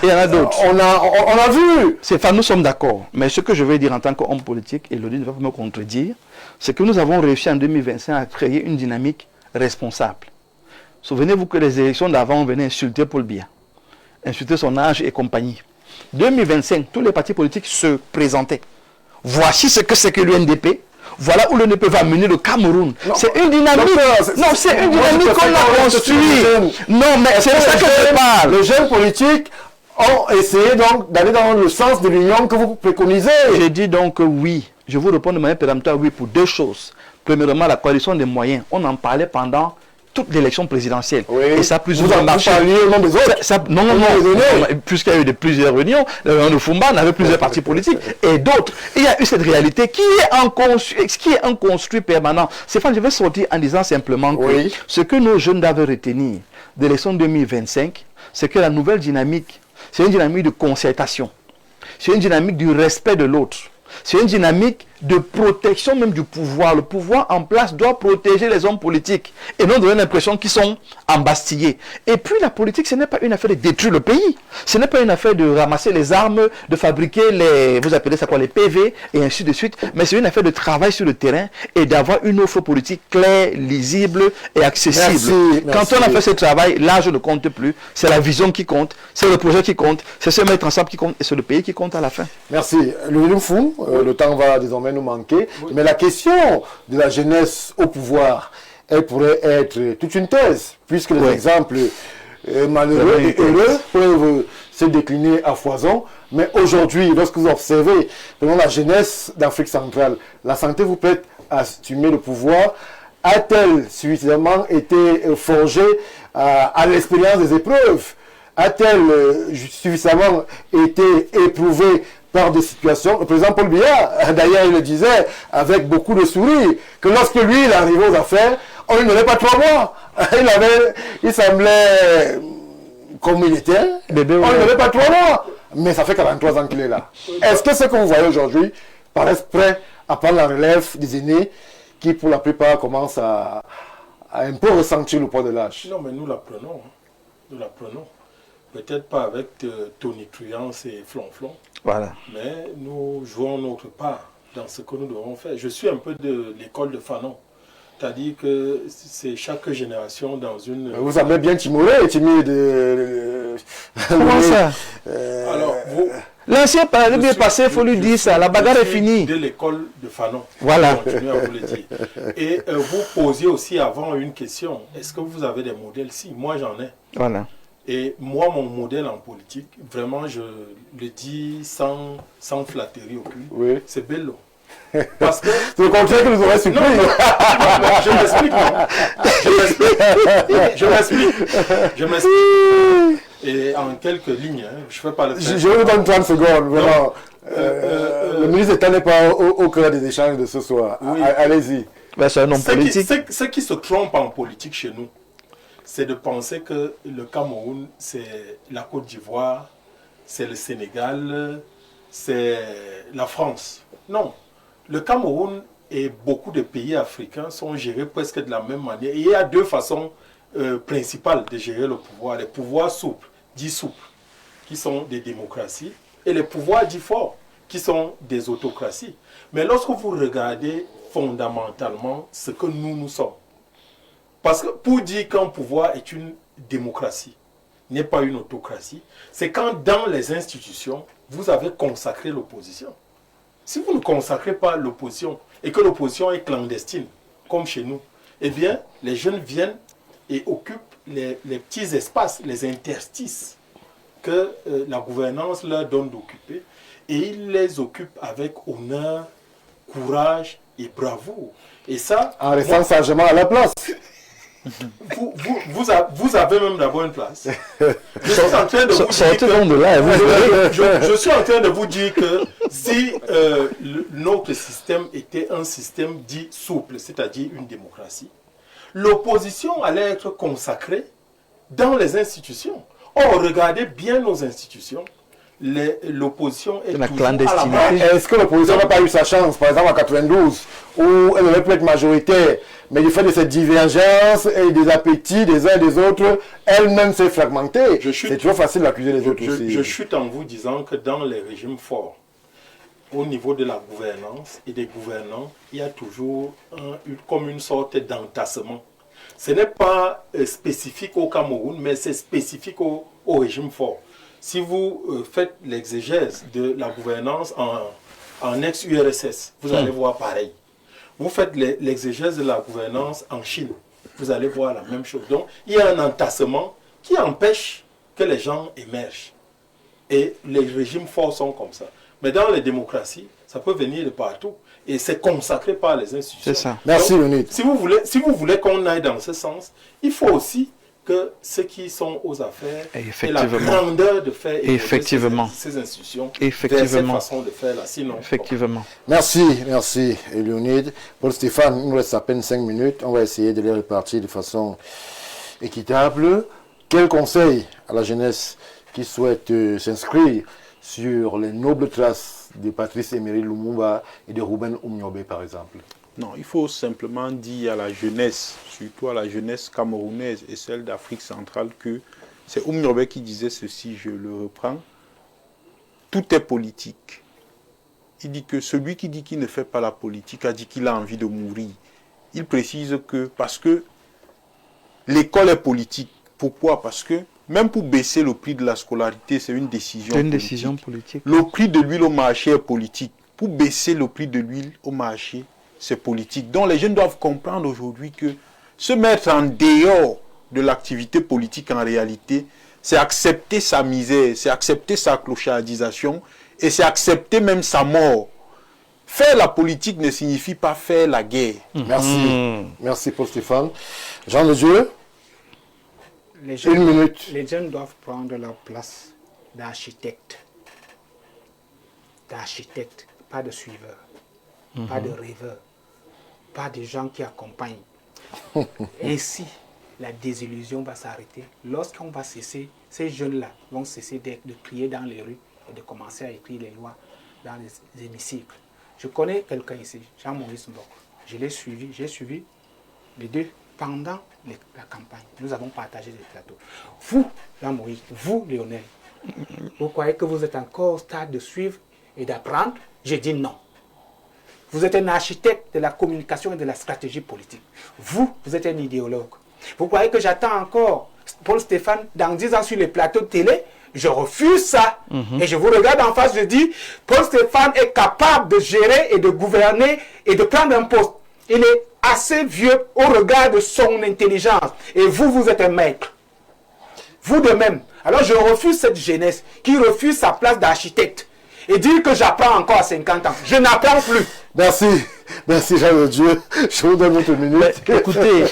Il y en a d'autres. On a vu. Nous sommes d'accord. Mais ce que je veux dire en tant qu'homme politique, et Lodi ne va pas me contredire, c'est que nous avons réussi en 2025 à créer une dynamique responsable. Souvenez-vous que les élections d'avant, on venait insulter Paul Biya, insulter son âge et compagnie. 2025, tous les partis politiques se présentaient. Voici ce que c'est que l'UNDP. Voilà où l'UNDP va mener le Cameroun. C'est une dynamique. C'est une dynamique qu'on a construite. Non, mais c'est ça que je parle. Les jeunes politiques ont essayé donc d'aller dans le sens de l'union que vous préconisez. J'ai dit donc oui. Je vous réponds de manière péremptoire oui pour deux choses. Premièrement, la coalition des moyens. On en parlait pendant toute l'élection présidentielle. Oui. Et ça a plus ou moins marché. Non, puisqu'il y a eu plusieurs réunions, le Fumba, on avait plusieurs partis politiques et d'autres. Il y a eu cette réalité qui est un construit permanent. Je vais sortir en disant simplement que ce que nos jeunes doivent retenir de l'élection 2025, c'est que la nouvelle dynamique, c'est une dynamique de concertation. C'est une dynamique du respect de l'autre. C'est une dynamique de protection même du pouvoir. Le pouvoir en place doit protéger les hommes politiques et non donner l'impression qu'ils sont embastillés. Et puis la politique, ce n'est pas une affaire de détruire le pays. Ce n'est pas une affaire de ramasser les armes, de fabriquer vous appelez ça quoi, les PV et ainsi de suite. Mais c'est une affaire de travail sur le terrain et d'avoir une offre politique claire, lisible et accessible. Quand on a fait ce travail, l'âge ne compte plus. C'est la vision qui compte, c'est le projet qui compte, c'est se mettre ensemble qui compte et c'est le pays qui compte à la fin. Merci. Le temps va désormais nous manquer. Oui. Mais la question de la jeunesse au pouvoir, elle pourrait être toute une thèse, puisque les exemples malheureux et heureux peuvent se décliner à foison. Mais aujourd'hui, lorsque vous observez, prenons la jeunesse d'Afrique centrale, la santé vous prête à assumer le pouvoir. A-t-elle suffisamment été forgée à l'expérience des épreuves? A-t-elle suffisamment été éprouvée par des situations? Le président Paul Biya, d'ailleurs, il le disait avec beaucoup de sourire, que lorsque lui, il arrivait aux affaires, on ne donnait pas 3 mois. Il semblait comme il était, on ne donnait pas 3 mois. Mais ça fait 43 ans qu'il est là. Est-ce que ce que vous voyez aujourd'hui paraissent prêts à prendre la relève des aînés qui, pour la plupart, commencent à un peu ressentir le poids de l'âge? Non, mais nous la prenons. Nous la prenons. Peut-être pas avec tonitruance et flonflon. Voilà. Mais nous jouons notre part dans ce que nous devons faire. Je suis un peu de l'école de Fanon. C'est-à-dire que c'est chaque génération dans une... Vous avez bien timoré, timide. Comment ça Alors, vous... L'ancien bien passé, il faut lui dire ça. La bagarre est finie. De l'école de Fanon. Voilà. Je continue à vous le dire. Et vous posiez aussi avant une question. Est-ce que vous avez des modèles? Si, moi j'en ai. Voilà. Et moi, mon modèle en politique, vraiment, je le dis sans flatterie aucune, c'est Bello. Parce que... C'est le contraire que vous aurez surpris. Je m'explique. Et en quelques lignes, je ne fais pas le faire. Je vous donne 30 secondes, vraiment. Le ministre d'État n'est pas au cœur des échanges de ce soir. Oui. Allez-y. C'est un homme politique. Ce qui se trompe en politique chez nous, c'est de penser que le Cameroun, c'est la Côte d'Ivoire, c'est le Sénégal, c'est la France. Non. Le Cameroun et beaucoup de pays africains sont gérés presque de la même manière. Et il y a 2 façons principales de gérer le pouvoir. Les pouvoirs souples, dits souples, qui sont des démocraties, et les pouvoirs dits forts, qui sont des autocraties. Mais lorsque vous regardez fondamentalement ce que nous sommes, parce que pour dire qu'un pouvoir est une démocratie, n'est pas une autocratie, c'est quand dans les institutions, vous avez consacré l'opposition. Si vous ne consacrez pas l'opposition et que l'opposition est clandestine, comme chez nous, eh bien, les jeunes viennent et occupent les petits espaces, les interstices que la gouvernance leur donne d'occuper, et ils les occupent avec honneur, courage et bravoure. Et ça... En restant sagement à la place. Vous avez même d'abord une place. Je suis en train de vous je suis en train de vous dire que si notre système était un système dit souple, c'est-à-dire une démocratie, l'opposition allait être consacrée dans les institutions. Or, regardez bien nos institutions. L'opposition est toujours à la marge. Est-ce que l'opposition n'a pas eu sa chance, par exemple en 92, où elle aurait pu être majoritaire, mais du fait de cette divergence et des appétits des uns et des autres, elle-même s'est fragmentée. C'est toujours facile d'accuser les autres aussi. Je chute en vous disant que dans les régimes forts, au niveau de la gouvernance et des gouvernants, il y a toujours comme une sorte d'entassement. Ce n'est pas spécifique au Cameroun, mais c'est spécifique au régime fort. Si vous faites l'exégèse de la gouvernance en ex-URSS, vous allez voir pareil. Vous faites l'exégèse de la gouvernance en Chine, vous allez voir la même chose. Donc, il y a un entassement qui empêche que les gens émergent. Et les régimes forts sont comme ça. Mais dans les démocraties, ça peut venir de partout. Et c'est consacré par les institutions. C'est ça. Merci, Leonid. Si vous voulez qu'on aille dans ce sens, il faut aussi que ceux qui sont aux affaires aient la grandeur de faire évoluer ces institutions vers cette façon de faire là. Sinon, effectivement. Merci Leonid. Paul Stéphane, il nous reste à peine 5 minutes. On va essayer de les répartir de façon équitable. Quel conseil à la jeunesse qui souhaite s'inscrire sur les nobles traces de Patrice Emery Lumumba et de Ruben Umnyobe, par exemple? Non, il faut simplement dire à la jeunesse, surtout à la jeunesse camerounaise et celle d'Afrique centrale, que c'est Umnyobe qui disait ceci, je le reprends: tout est politique. Il dit que celui qui dit qu'il ne fait pas la politique a dit qu'il a envie de mourir. Il précise que parce que l'école est politique. Pourquoi? Parce que même pour baisser le prix de la scolarité, c'est une décision politique. Décision politique. Le prix de l'huile au marché est politique. Pour baisser le prix de l'huile au marché, c'est politique. Donc les jeunes doivent comprendre aujourd'hui que se mettre en dehors de l'activité politique en réalité, c'est accepter sa misère, c'est accepter sa clochardisation et c'est accepter même sa mort. Faire la politique ne signifie pas faire la guerre. Merci Paul Stéphane. Jean de Dieu, une minute. Les jeunes doivent prendre leur place d'architecte. D'architecte, pas de suiveur, pas de rêveur, pas de gens qui accompagnent. Ainsi, la désillusion va s'arrêter. Lorsqu'on va cesser, ces jeunes-là vont cesser de crier dans les rues et de commencer à écrire les lois dans les hémicycles. Je connais quelqu'un ici, Jean-Maurice Mbok. Je l'ai suivi, j'ai suivi les deux pendant la campagne. Nous avons partagé des plateaux. Vous, Jean-Maurice, vous, Lionel, vous croyez que vous êtes encore au stade de suivre et d'apprendre? J'ai dit non. Vous êtes un architecte de la communication et de la stratégie politique. Vous êtes un idéologue. Vous croyez que j'attends encore Paul Stéphane dans 10 ans sur les plateaux de télé? Je refuse ça. Et je vous regarde en face, je dis, Paul Stéphane est capable de gérer et de gouverner et de prendre un poste. Il est assez vieux au regard de son intelligence. Et vous êtes un maître. Vous de même. Alors je refuse cette jeunesse qui refuse sa place d'architecte. Et dire que j'apprends encore à 50 ans. Je n'apprends plus. Merci Jean de Dieu. Je vous donne votre minute. Écoutez,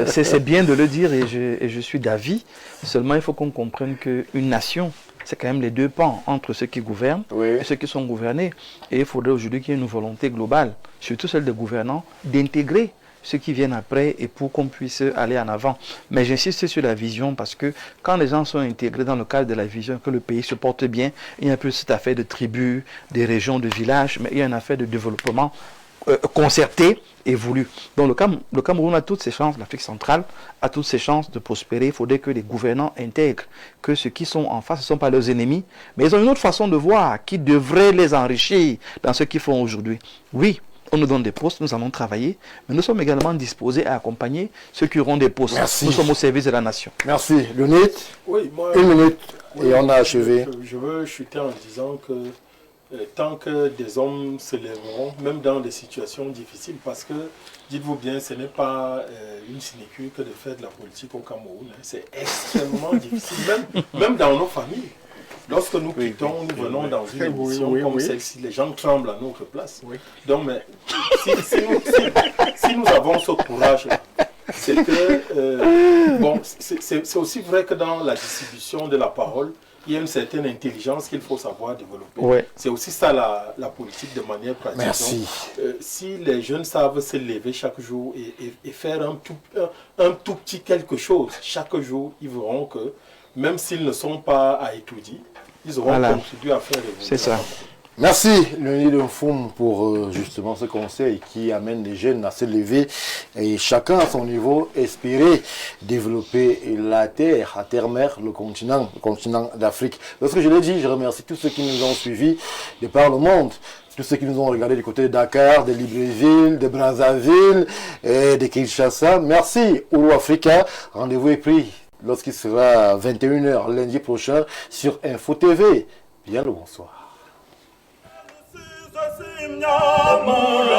c'est bien de le dire et je suis d'avis. Seulement, il faut qu'on comprenne qu'une nation, c'est quand même les deux pans entre ceux qui gouvernent et ceux qui sont gouvernés. Et il faudrait aujourd'hui qu'il y ait une volonté globale, surtout celle des gouvernants, d'intégrer ceux qui viennent après et pour qu'on puisse aller en avant. Mais j'insiste sur la vision parce que quand les gens sont intégrés dans le cadre de la vision, que le pays se porte bien, il y a un peu cette affaire de tribus, des régions, de villages, mais il y a une affaire de développement concerté et voulu. Donc le Cameroun a toutes ses chances, l'Afrique centrale a toutes ses chances de prospérer. Il faudrait que les gouvernants intègrent que ceux qui sont en face ne sont pas leurs ennemis, mais ils ont une autre façon de voir qui devrait les enrichir dans ce qu'ils font aujourd'hui. Oui, on nous donne des postes, nous allons travailler, mais nous sommes également disposés à accompagner ceux qui auront des postes. Merci. Nous sommes au service de la nation. Merci. Leonid, une minute et on a achevé. Je veux chuter en disant que tant que des hommes se lèveront, même dans des situations difficiles, parce que, dites-vous bien, ce n'est pas une sinecure que de faire de la politique au Cameroun. C'est extrêmement difficile, même dans nos familles. Lorsque nous quittons, nous venons dans une émission comme celle-ci, les gens tremblent à notre place. Donc, mais, si nous avons ce courage-là, c'est que, bon, c'est aussi vrai que dans la distribution de la parole, il y a une certaine intelligence qu'il faut savoir développer. C'est aussi ça la politique de manière pratique. Merci. Donc, si les jeunes savent se lever chaque jour et faire un tout petit quelque chose chaque jour, ils verront que même s'ils ne sont pas à étudier, ils auront contribué à faire évoluer. C'est ça. Merci, Leonid Mfoum, pour justement ce conseil qui amène les jeunes à se lever et chacun à son niveau espérer développer la terre, à terre-mère, le continent d'Afrique. Lorsque je l'ai dit, je remercie tous ceux qui nous ont suivis de par le monde, tous ceux qui nous ont regardés du côté de Dakar, de Libreville, de Brazzaville et de Kinshasa. Merci, Ouro Africa. Rendez-vous est pris lorsqu'il sera 21h lundi prochain sur Info TV. Bien le bonsoir. Simnyama